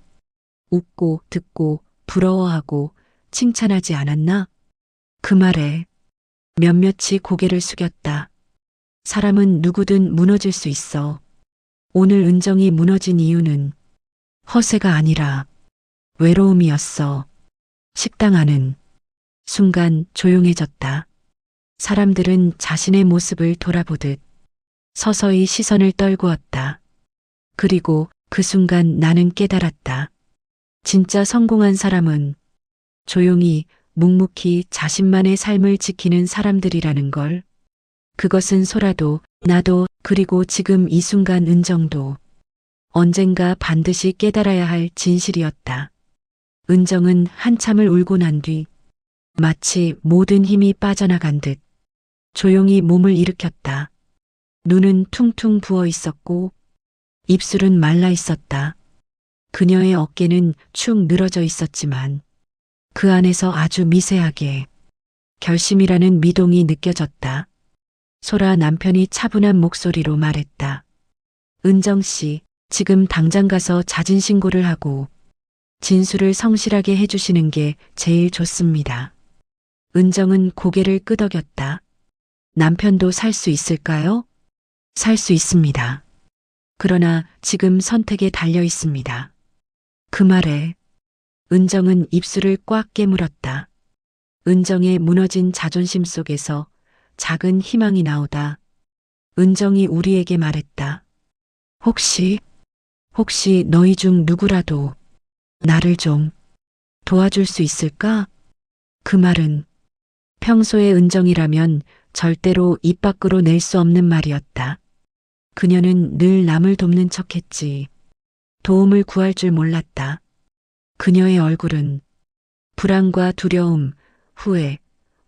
웃고 듣고 부러워하고 칭찬하지 않았나? 그 말에 몇몇이 고개를 숙였다. 사람은 누구든 무너질 수 있어. 오늘 은정이 무너진 이유는 허세가 아니라 외로움이었어. 식당 안은 순간 조용해졌다. 사람들은 자신의 모습을 돌아보듯 서서히 시선을 떨구었다. 그리고 그 순간 나는 깨달았다. 진짜 성공한 사람은 조용히 묵묵히 자신만의 삶을 지키는 사람들이라는 걸. 그것은 소라도 나도 그리고 지금 이 순간 은정도 언젠가 반드시 깨달아야 할 진실이었다. 은정은 한참을 울고 난 뒤 마치 모든 힘이 빠져나간 듯 조용히 몸을 일으켰다. 눈은 퉁퉁 부어 있었고 입술은 말라 있었다. 그녀의 어깨는 축 늘어져 있었지만 그 안에서 아주 미세하게 결심이라는 미동이 느껴졌다. 소라 남편이 차분한 목소리로 말했다. 은정 씨, 지금 당장 가서 자진 신고를 하고 진술을 성실하게 해주시는 게 제일 좋습니다. 은정은 고개를 끄덕였다. 남편도 살 수 있을까요? 살 수 있습니다. 그러나 지금 선택에 달려 있습니다. 그 말에 은정은 입술을 꽉 깨물었다. 은정의 무너진 자존심 속에서 작은 희망이 나오다. 은정이 우리에게 말했다. 혹시 너희 중 누구라도 나를 좀 도와줄 수 있을까? 그 말은 평소의 은정이라면 절대로 입 밖으로 낼 수 없는 말이었다. 그녀는 늘 남을 돕는 척했지. 도움을 구할 줄 몰랐다. 그녀의 얼굴은 불안과 두려움, 후회,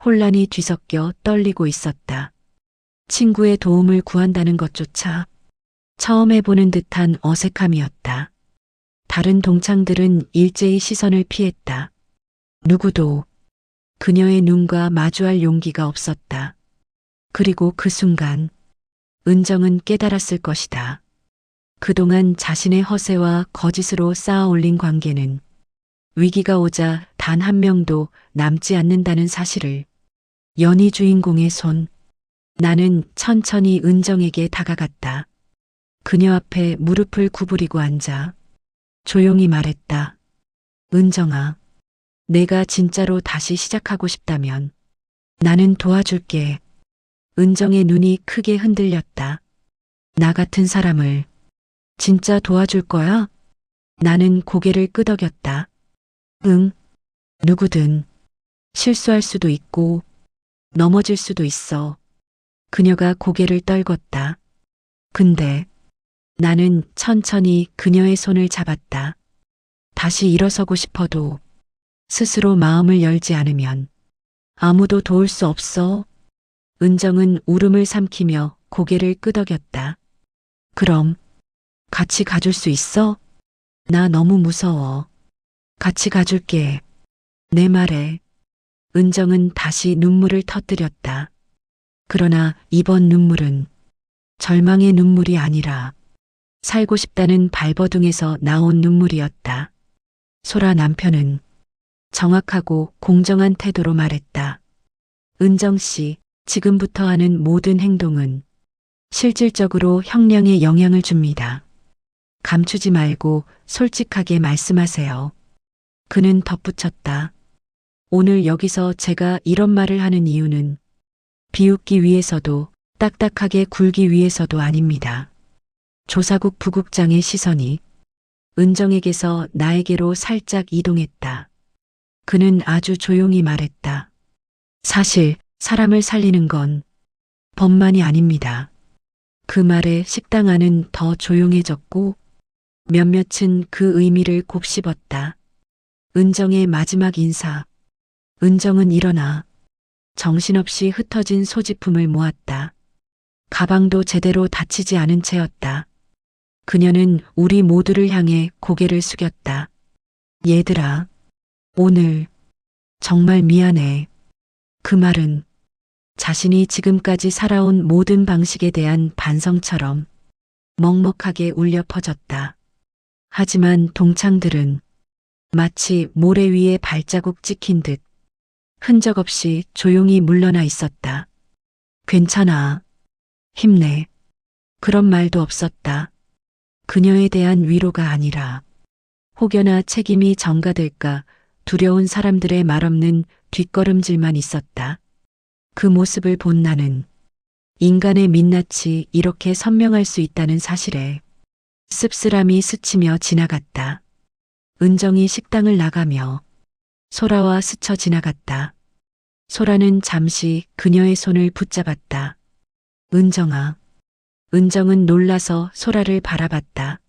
혼란이 뒤섞여 떨리고 있었다. 친구의 도움을 구한다는 것조차 처음 해보는 듯한 어색함이었다. 다른 동창들은 일제히 시선을 피했다. 누구도 그녀의 눈과 마주할 용기가 없었다. 그리고 그 순간 은정은 깨달았을 것이다. 그동안 자신의 허세와 거짓으로 쌓아 올린 관계는 위기가 오자 단 한 명도 남지 않는다는 사실을. 연희 주인공의 손. 나는 천천히 은정에게 다가갔다. 그녀 앞에 무릎을 구부리고 앉아 조용히 말했다. 은정아, 내가 진짜로 다시 시작하고 싶다면 나는 도와줄게. 은정의 눈이 크게 흔들렸다. 나 같은 사람을 진짜 도와줄 거야? 나는 고개를 끄덕였다. 응, 누구든 실수할 수도 있고 넘어질 수도 있어. 그녀가 고개를 떨궜다. 근데 나는 천천히 그녀의 손을 잡았다. 다시 일어서고 싶어도 스스로 마음을 열지 않으면 아무도 도울 수 없어. 은정은 울음을 삼키며 고개를 끄덕였다. 그럼 같이 가줄 수 있어? 나 너무 무서워. 같이 가줄게. 내 말에 은정은 다시 눈물을 터뜨렸다. 그러나 이번 눈물은 절망의 눈물이 아니라 살고 싶다는 발버둥에서 나온 눈물이었다. 소라 남편은 정확하고 공정한 태도로 말했다. 은정 씨, 지금부터 하는 모든 행동은 실질적으로 형량에 영향을 줍니다. 감추지 말고 솔직하게 말씀하세요. 그는 덧붙였다. 오늘 여기서 제가 이런 말을 하는 이유는 비웃기 위해서도 딱딱하게 굴기 위해서도 아닙니다. 조사국 부국장의 시선이 은정에게서 나에게로 살짝 이동했다. 그는 아주 조용히 말했다. 사실 사람을 살리는 건 법만이 아닙니다. 그 말에 식당 안은 더 조용해졌고 몇몇은 그 의미를 곱씹었다. 은정의 마지막 인사. 은정은 일어나 정신없이 흩어진 소지품을 모았다. 가방도 제대로 닫히지 않은 채였다. 그녀는 우리 모두를 향해 고개를 숙였다. 얘들아, 오늘 정말 미안해. 그 말은 자신이 지금까지 살아온 모든 방식에 대한 반성처럼 먹먹하게 울려 퍼졌다. 하지만 동창들은 마치 모래 위에 발자국 찍힌 듯 흔적 없이 조용히 물러나 있었다. 괜찮아. 힘내. 그런 말도 없었다. 그녀에 대한 위로가 아니라 혹여나 책임이 전가될까 두려운 사람들의 말없는 뒷걸음질만 있었다. 그 모습을 본 나는 인간의 민낯이 이렇게 선명할 수 있다는 사실에 씁쓸함이 스치며 지나갔다. 은정이 식당을 나가며 소라와 스쳐 지나갔다. 소라는 잠시 그녀의 손을 붙잡았다. 은정아. 은정은 놀라서 소라를 바라봤다.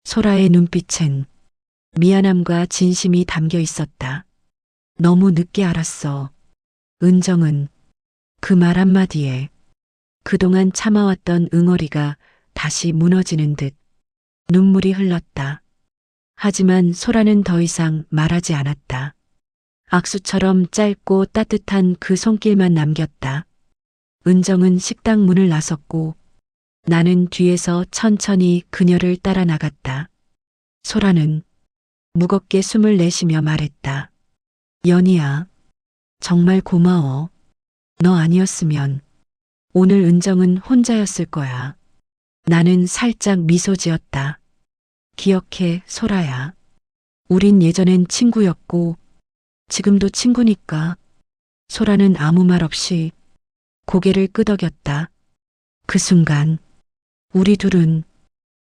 소라의 눈빛엔 미안함과 진심이 담겨 있었다. 너무 늦게 알았어. 은정은 그 말 한마디에 그동안 참아왔던 응어리가 다시 무너지는 듯 눈물이 흘렀다. 하지만 소라는 더 이상 말하지 않았다. 악수처럼 짧고 따뜻한 그 손길만 남겼다. 은정은 식당 문을 나섰고 나는 뒤에서 천천히 그녀를 따라 나갔다. 소라는 무겁게 숨을 내쉬며 말했다. 연희야, 정말 고마워. 너 아니었으면 오늘 은정은 혼자였을 거야. 나는 살짝 미소 지었다. 기억해, 소라야. 우린 예전엔 친구였고 지금도 친구니까. 소라는 아무 말 없이 고개를 끄덕였다. 그 순간 우리 둘은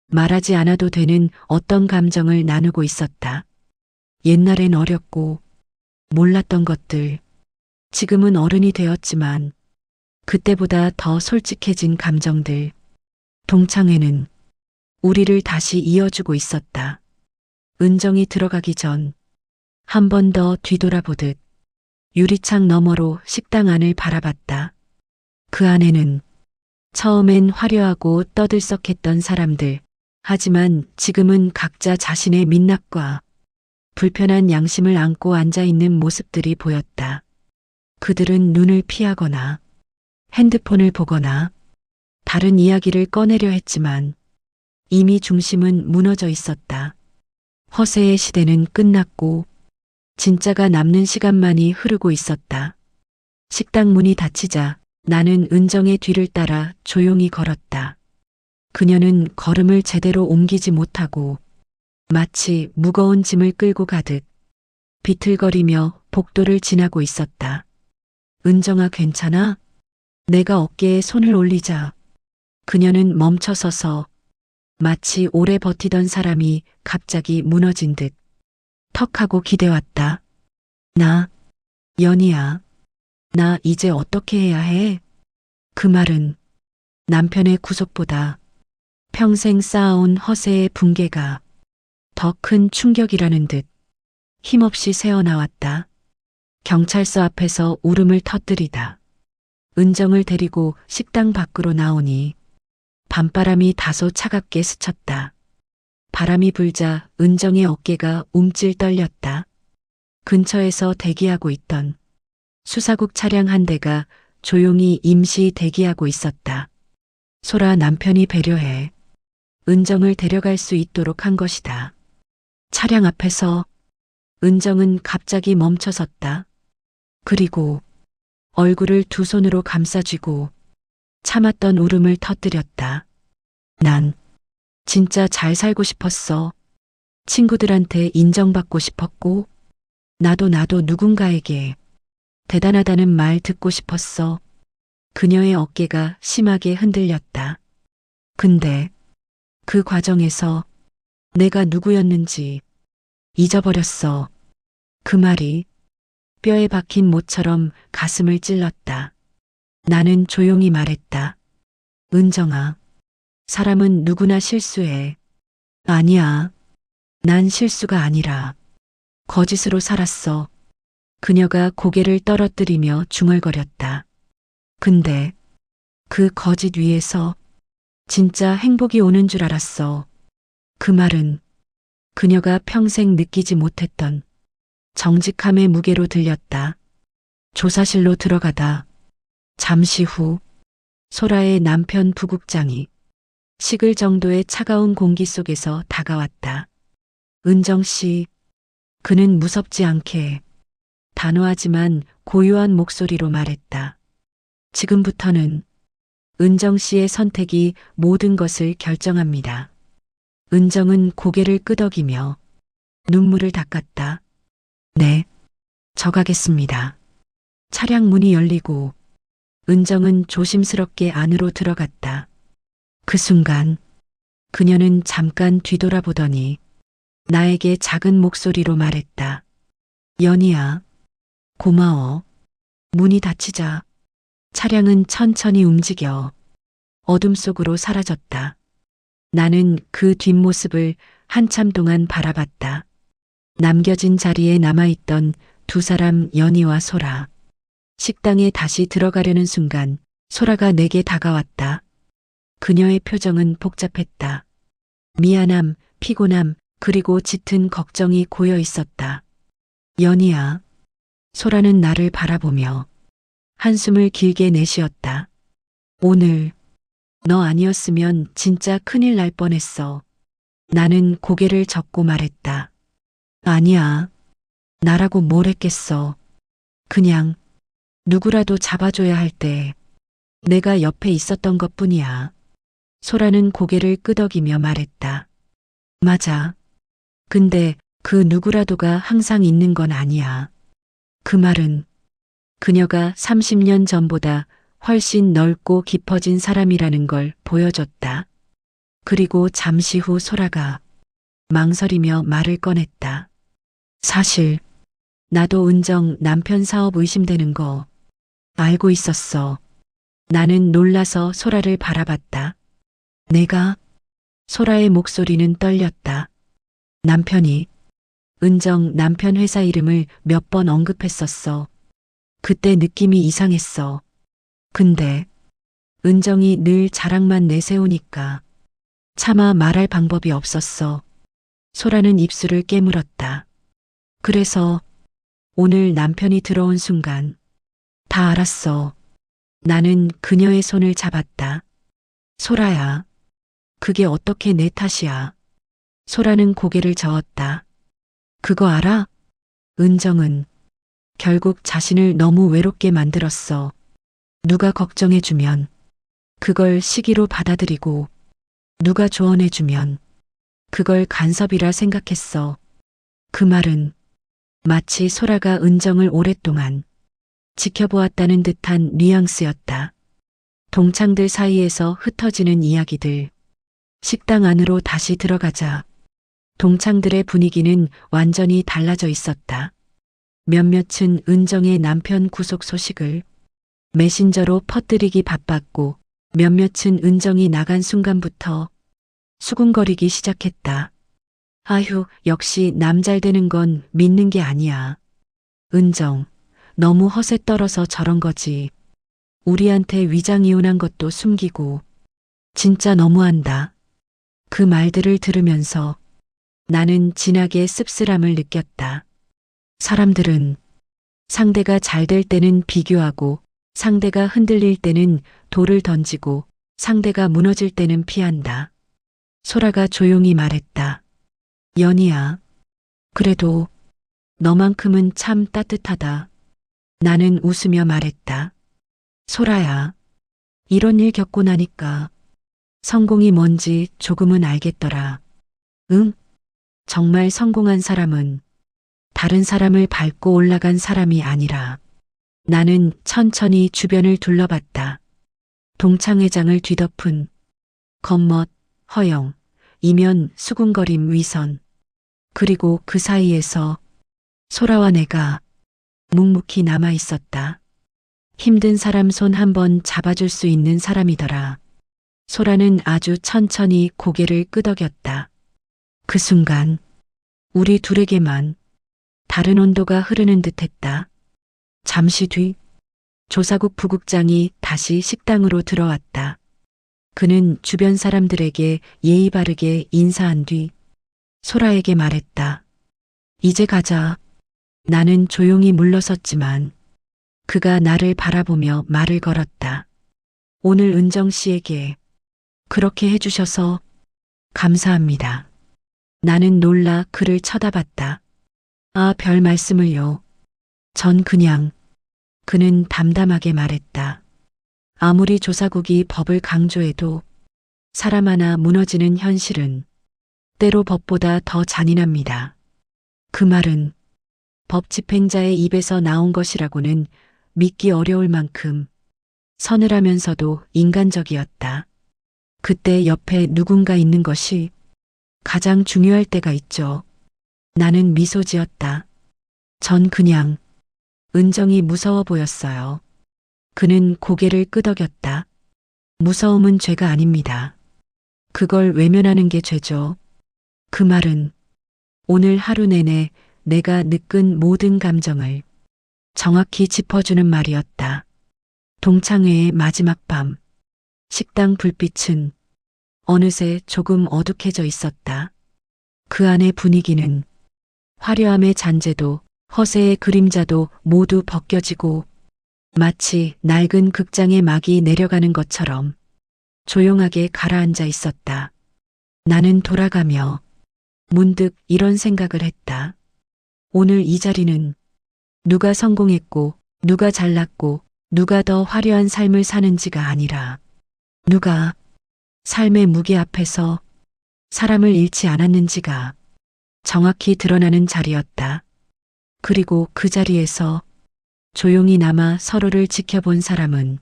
말하지 않아도 되는 어떤 감정을 나누고 있었다. 옛날엔 어렸고 몰랐던 것들, 지금은 어른이 되었지만 그때보다 더 솔직해진 감정들, 동창회는 우리를 다시 이어주고 있었다. 은정이 들어가기 전 한 번 더 뒤돌아보듯 유리창 너머로 식당 안을 바라봤다. 그 안에는 처음엔 화려하고 떠들썩했던 사람들, 하지만 지금은 각자 자신의 민낯과 불편한 양심을 안고 앉아있는 모습들이 보였다. 그들은 눈을 피하거나 핸드폰을 보거나 다른 이야기를 꺼내려 했지만 이미 중심은 무너져 있었다. 허세의 시대는 끝났고 진짜가 남는 시간만이 흐르고 있었다. 식당 문이 닫히자 나는 은정의 뒤를 따라 조용히 걸었다. 그녀는 걸음을 제대로 옮기지 못하고 마치 무거운 짐을 끌고 가듯 비틀거리며 복도를 지나고 있었다. 은정아, 괜찮아? 내가 어깨에 손을 올리자 그녀는 멈춰서서 마치 오래 버티던 사람이 갑자기 무너진 듯 턱하고 기대왔다. 연희야, 나 이제 어떻게 해야 해? 그 말은 남편의 구속보다 평생 쌓아온 허세의 붕괴가 더 큰 충격이라는 듯 힘없이 새어나왔다. 경찰서 앞에서 울음을 터뜨리다 은정을 데리고 식당 밖으로 나오니 밤바람이 다소 차갑게 스쳤다. 바람이 불자 은정의 어깨가 움찔 떨렸다. 근처에서 대기하고 있던 수사국 차량 한 대가 조용히 임시 대기하고 있었다. 소라, 남편이 배려해 은정을 데려갈 수 있도록 한 것이다. 차량 앞에서 은정은 갑자기 멈춰섰다. 그리고 얼굴을 두 손으로 감싸쥐고 참았던 울음을 터뜨렸다. 난 진짜 잘 살고 싶었어. 친구들한테 인정받고 싶었고 나도 누군가에게 대단하다는 말 듣고 싶었어. 그녀의 어깨가 심하게 흔들렸다. 근데 그 과정에서 내가 누구였는지 잊어버렸어. 그 말이 뼈에 박힌 못처럼 가슴을 찔렀다. 나는 조용히 말했다. 은정아, 사람은 누구나 실수해. 아니야. 난 실수가 아니라 거짓으로 살았어. 그녀가 고개를 떨어뜨리며 중얼거렸다. 근데 그 거짓 위에서 진짜 행복이 오는 줄 알았어. 그 말은 그녀가 평생 느끼지 못했던 정직함의 무게로 들렸다. 조사실로 들어가다 잠시 후 소라의 남편 부국장이 식을 정도의 차가운 공기 속에서 다가왔다. 은정 씨, 그는 무섭지 않게 단호하지만 고요한 목소리로 말했다. 지금부터는 은정 씨의 선택이 모든 것을 결정합니다. 은정은 고개를 끄덕이며 눈물을 닦았다. 네, 저 가겠습니다. 차량 문이 열리고 은정은 조심스럽게 안으로 들어갔다. 그 순간 그녀는 잠깐 뒤돌아보더니 나에게 작은 목소리로 말했다. 연희야, 고마워. 문이 닫히자 차량은 천천히 움직여 어둠 속으로 사라졌다. 나는 그 뒷모습을 한참 동안 바라봤다. 남겨진 자리에 남아있던 두 사람, 연희와 소라. 식당에 다시 들어가려는 순간 소라가 내게 다가왔다. 그녀의 표정은 복잡했다. 미안함, 피곤함, 그리고 짙은 걱정이 고여 있었다. 연희야, 소라는 나를 바라보며 한숨을 길게 내쉬었다. 오늘 너 아니었으면 진짜 큰일 날 뻔했어. 나는 고개를 젓고 말했다. 아니야. 나라고 뭘 했겠어. 그냥 누구라도 잡아줘야 할 때 내가 옆에 있었던 것뿐이야. 소라는 고개를 끄덕이며 말했다. 맞아. 근데 그 누구라도가 항상 있는 건 아니야. 그 말은 그녀가 30년 전보다 훨씬 넓고 깊어진 사람이라는 걸 보여줬다. 그리고 잠시 후 소라가 망설이며 말을 꺼냈다. 사실 나도 은정 남편 사업 의심되는 거 알고 있었어. 나는 놀라서 소라를 바라봤다. 내가? 소라의 목소리는 떨렸다. 남편이 은정 남편 회사 이름을 몇 번 언급했었어. 그때 느낌이 이상했어. 근데 은정이 늘 자랑만 내세우니까 차마 말할 방법이 없었어. 소라는 입술을 깨물었다. 그래서 오늘 남편이 들어온 순간 다 알았어. 나는 그녀의 손을 잡았다. 소라야, 그게 어떻게 내 탓이야. 소라는 고개를 저었다. 그거 알아? 은정은 결국 자신을 너무 외롭게 만들었어. 누가 걱정해주면 그걸 시기로 받아들이고 누가 조언해주면 그걸 간섭이라 생각했어. 그 말은 마치 소라가 은정을 오랫동안 지켜보았다는 듯한 뉘앙스였다. 동창들 사이에서 흩어지는 이야기들. 식당 안으로 다시 들어가자 동창들의 분위기는 완전히 달라져 있었다. 몇몇은 은정의 남편 구속 소식을 메신저로 퍼뜨리기 바빴고 몇몇은 은정이 나간 순간부터 수군거리기 시작했다. 아휴, 역시 남 잘 되는 건 믿는 게 아니야. 은정, 너무 허세 떨어서 저런 거지. 우리한테 위장 이혼한 것도 숨기고. 진짜 너무한다. 그 말들을 들으면서 나는 진하게 씁쓸함을 느꼈다. 사람들은 상대가 잘 될 때는 비교하고 상대가 흔들릴 때는 돌을 던지고 상대가 무너질 때는 피한다. 소라가 조용히 말했다. 연희야, 그래도 너만큼은 참 따뜻하다. 나는 웃으며 말했다. 소라야, 이런 일 겪고 나니까 성공이 뭔지 조금은 알겠더라. 응? 정말 성공한 사람은 다른 사람을 밟고 올라간 사람이 아니라. 나는 천천히 주변을 둘러봤다. 동창회장을 뒤덮은 겉멋, 허영, 이면 수군거림 위선. 그리고 그 사이에서 소라와 내가 묵묵히 남아 있었다. 힘든 사람 손 한번 잡아줄 수 있는 사람이더라. 소라는 아주 천천히 고개를 끄덕였다. 그 순간 우리 둘에게만 다른 온도가 흐르는 듯했다. 잠시 뒤 조사국 부국장이 다시 식당으로 들어왔다. 그는 주변 사람들에게 예의 바르게 인사한 뒤 소라에게 말했다. 이제 가자. 나는 조용히 물러섰지만 그가 나를 바라보며 말을 걸었다. 오늘 은정 씨에게 그렇게 해주셔서 감사합니다. 나는 놀라 그를 쳐다봤다. 아, 별 말씀을요. 전 그냥. 그는 담담하게 말했다. 아무리 조사국이 법을 강조해도 사람 하나 무너지는 현실은 때로 법보다 더 잔인합니다. 그 말은 법 집행자의 입에서 나온 것이라고는 믿기 어려울 만큼 서늘하면서도 인간적이었다. 그때 옆에 누군가 있는 것이 가장 중요할 때가 있죠. 나는 미소 지었다. 전 그냥 은정이 무서워 보였어요. 그는 고개를 끄덕였다. 무서움은 죄가 아닙니다. 그걸 외면하는 게 죄죠. 그 말은 오늘 하루 내내 내가 느낀 모든 감정을 정확히 짚어주는 말이었다. 동창회의 마지막 밤, 식당 불빛은 어느새 조금 어둑해져 있었다. 그 안의 분위기는 화려함의 잔재도 허세의 그림자도 모두 벗겨지고 마치 낡은 극장의 막이 내려가는 것처럼 조용하게 가라앉아 있었다. 나는 돌아가며 문득 이런 생각을 했다. 오늘 이 자리는 누가 성공했고 누가 잘났고 누가 더 화려한 삶을 사는지가 아니라 누가 삶의 무게 앞에서 사람을 잃지 않았는지가 정확히 드러나는 자리였다. 그리고 그 자리에서 조용히 남아 서로를 지켜본 사람은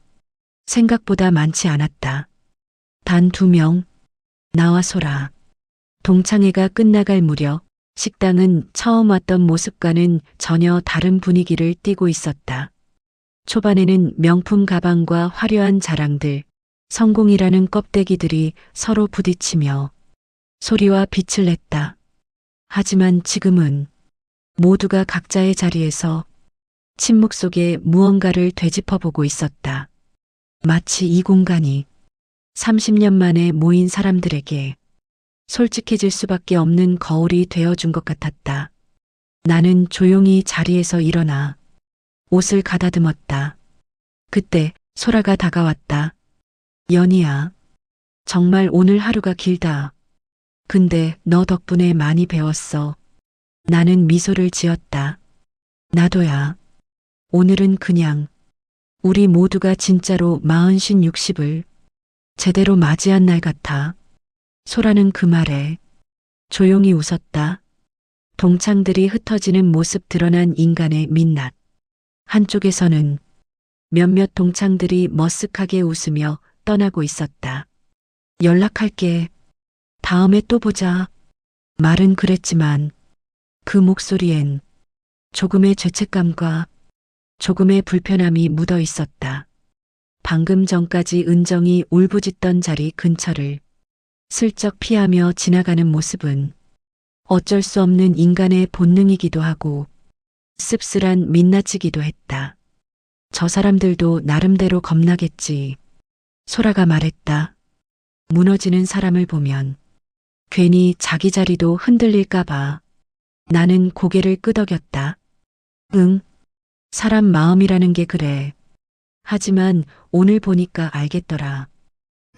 생각보다 많지 않았다. 단 2명, 나와 소라. 동창회가 끝나갈 무렵 식당은 처음 왔던 모습과는 전혀 다른 분위기를 띠고 있었다. 초반에는 명품 가방과 화려한 자랑들, 성공이라는 껍데기들이 서로 부딪히며 소리와 빛을 냈다. 하지만 지금은 모두가 각자의 자리에서 침묵 속에 무언가를 되짚어보고 있었다. 마치 이 공간이 30년 만에 모인 사람들에게 솔직해질 수밖에 없는 거울이 되어준 것 같았다. 나는 조용히 자리에서 일어나 옷을 가다듬었다. 그때 소라가 다가왔다. 연희야, 정말 오늘 하루가 길다. 근데 너 덕분에 많이 배웠어. 나는 미소를 지었다. 나도야. 오늘은 그냥 우리 모두가 진짜로 40, 60을 제대로 맞이한 날 같아. 소라는 그 말에 조용히 웃었다. 동창들이 흩어지는 모습 드러난 인간의 민낯. 한쪽에서는 몇몇 동창들이 머쓱하게 웃으며 떠나고 있었다. 연락할게. 다음에 또 보자. 말은 그랬지만 그 목소리엔 조금의 죄책감과 조금의 불편함이 묻어 있었다. 방금 전까지 은정이 울부짖던 자리 근처를 슬쩍 피하며 지나가는 모습은 어쩔 수 없는 인간의 본능이기도 하고 씁쓸한 민낯이기도 했다. 저 사람들도 나름대로 겁나겠지. 소라가 말했다. 무너지는 사람을 보면 괜히 자기 자리도 흔들릴까봐. 나는 고개를 끄덕였다. 응, 사람 마음이라는 게 그래. 하지만 오늘 보니까 알겠더라.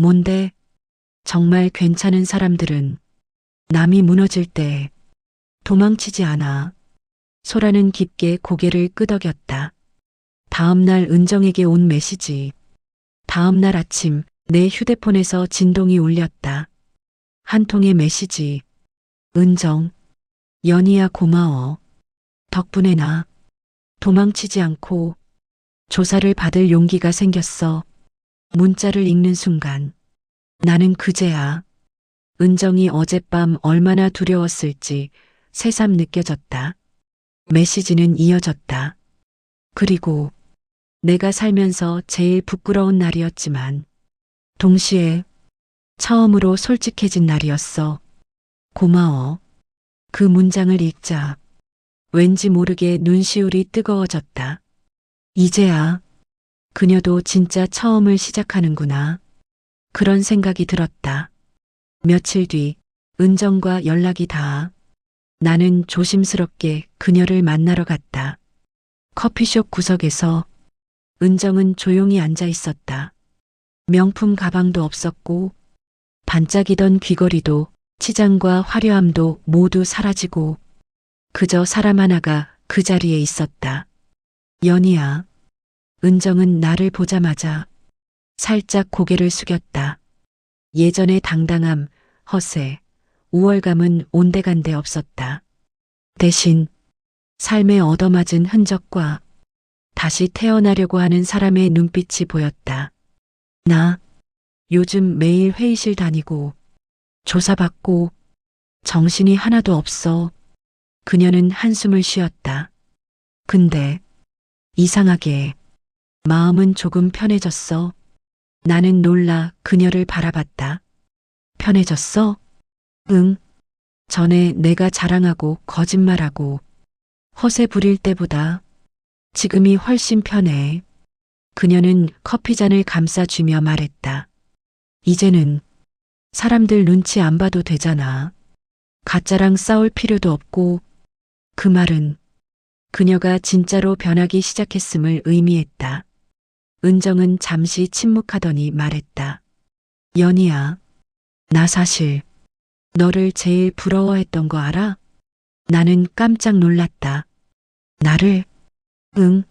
뭔데? 정말 괜찮은 사람들은 남이 무너질 때 도망치지 않아. 소라는 깊게 고개를 끄덕였다. 다음날 은정에게 온 메시지. 다음날 아침 내 휴대폰에서 진동이 울렸다. 한 통의 메시지. 은정, 연희야 고마워. 덕분에 나 도망치지 않고 조사를 받을 용기가 생겼어. 문자를 읽는 순간 나는 그제야 은정이 어젯밤 얼마나 두려웠을지 새삼 느껴졌다. 메시지는 이어졌다. 그리고 내가 살면서 제일 부끄러운 날이었지만 동시에 처음으로 솔직해진 날이었어. 고마워. 그 문장을 읽자 왠지 모르게 눈시울이 뜨거워졌다. 이제야 그녀도 진짜 처음을 시작하는구나. 그런 생각이 들었다. 며칠 뒤 은정과 연락이 닿아 나는 조심스럽게 그녀를 만나러 갔다. 커피숍 구석에서 은정은 조용히 앉아 있었다. 명품 가방도 없었고 반짝이던 귀걸이도 치장과 화려함도 모두 사라지고 그저 사람 하나가 그 자리에 있었다. 연희야. 은정은 나를 보자마자 살짝 고개를 숙였다. 예전의 당당함, 허세, 우월감은 온데간데 없었다. 대신 삶에 얻어맞은 흔적과 다시 태어나려고 하는 사람의 눈빛이 보였다. 나 요즘 매일 회의실 다니고 조사받고 정신이 하나도 없어. 그녀는 한숨을 쉬었다. 근데 이상하게 마음은 조금 편해졌어. 나는 놀라 그녀를 바라봤다. 편해졌어? 응. 전에 내가 자랑하고 거짓말하고 허세 부릴 때보다 지금이 훨씬 편해. 그녀는 커피잔을 감싸주며 말했다. 이제는 사람들 눈치 안 봐도 되잖아. 가짜랑 싸울 필요도 없고. 그 말은 그녀가 진짜로 변하기 시작했음을 의미했다. 은정은 잠시 침묵하더니 말했다. 연희야, 나 사실 너를 제일 부러워했던 거 알아? 나는 깜짝 놀랐다. 나를? 응.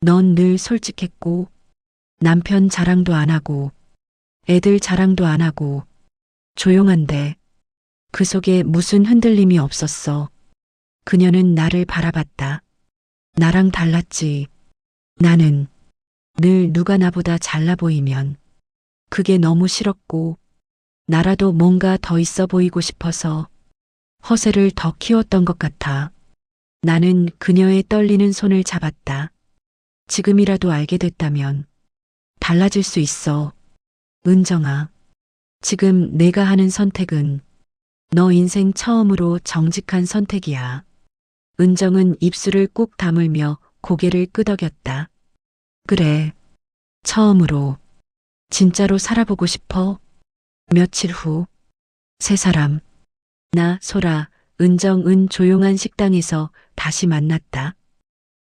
넌 늘 솔직했고, 남편 자랑도 안 하고, 애들 자랑도 안 하고, 조용한데, 그 속에 무슨 흔들림이 없었어. 그녀는 나를 바라봤다. 나랑 달랐지. 나는 늘 누가 나보다 잘나 보이면 그게 너무 싫었고, 나라도 뭔가 더 있어 보이고 싶어서 허세를 더 키웠던 것 같아. 나는 그녀의 떨리는 손을 잡았다. 지금이라도 알게 됐다면 달라질 수 있어. 은정아, 지금 내가 하는 선택은 너 인생 처음으로 정직한 선택이야. 은정은 입술을 꾹 다물며 고개를 끄덕였다. 그래, 처음으로 진짜로 살아보고 싶어. 며칠 후, 세 사람, 나, 소라, 은정은 조용한 식당에서 다시 만났다.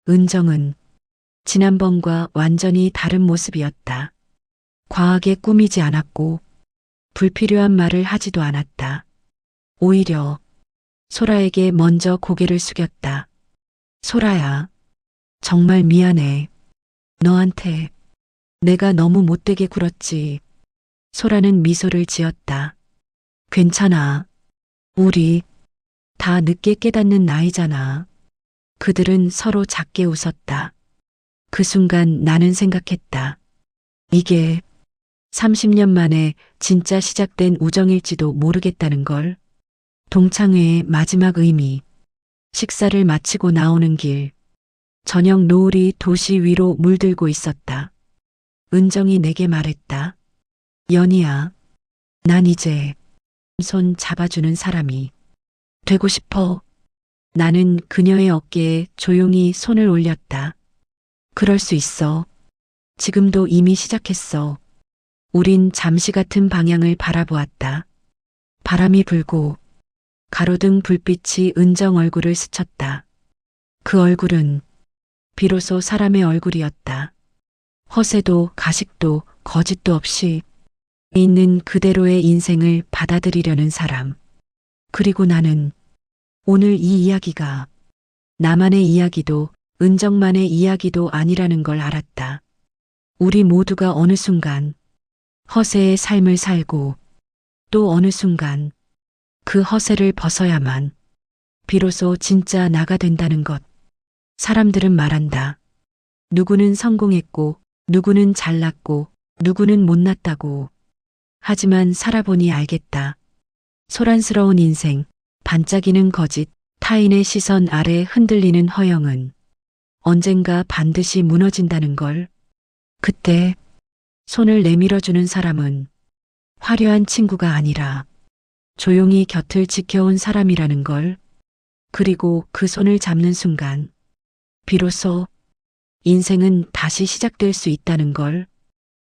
은정은 지난번과 완전히 다른 모습이었다. 과하게 꾸미지 않았고 불필요한 말을 하지도 않았다. 오히려 소라에게 먼저 고개를 숙였다. 소라야, 정말 미안해. 너한테 내가 너무 못되게 굴었지. 소라는 미소를 지었다. 괜찮아. 우리 다 늦게 깨닫는 나이잖아. 그들은 서로 작게 웃었다. 그 순간 나는 생각했다. 이게 30년 만에 진짜 시작된 우정일지도 모르겠다는 걸. 동창회의 마지막 의미. 식사를 마치고 나오는 길. 저녁 노을이 도시 위로 물들고 있었다. 은정이 내게 말했다. 연희야, 난 이제 손 잡아주는 사람이 되고 싶어. 나는 그녀의 어깨에 조용히 손을 올렸다. 그럴 수 있어. 지금도 이미 시작했어. 우린 잠시 같은 방향을 바라보았다. 바람이 불고 가로등 불빛이 은정 얼굴을 스쳤다. 그 얼굴은 비로소 사람의 얼굴이었다. 허세도 가식도 거짓도 없이 있는 그대로의 인생을 받아들이려는 사람. 그리고 나는 오늘 이 이야기가 나만의 이야기도 은정만의 이야기도 아니라는 걸 알았다. 우리 모두가 어느 순간 허세의 삶을 살고 또 어느 순간 그 허세를 벗어야만 비로소 진짜 나가 된다는 것. 사람들은 말한다. 누구는 성공했고 누구는 잘났고 누구는 못났다고. 하지만 살아보니 알겠다. 소란스러운 인생, 반짝이는 거짓, 타인의 시선 아래 흔들리는 허영은 언젠가 반드시 무너진다는 걸. 그때 손을 내밀어주는 사람은 화려한 친구가 아니라 조용히 곁을 지켜온 사람이라는 걸. 그리고 그 손을 잡는 순간 비로소 인생은 다시 시작될 수 있다는 걸.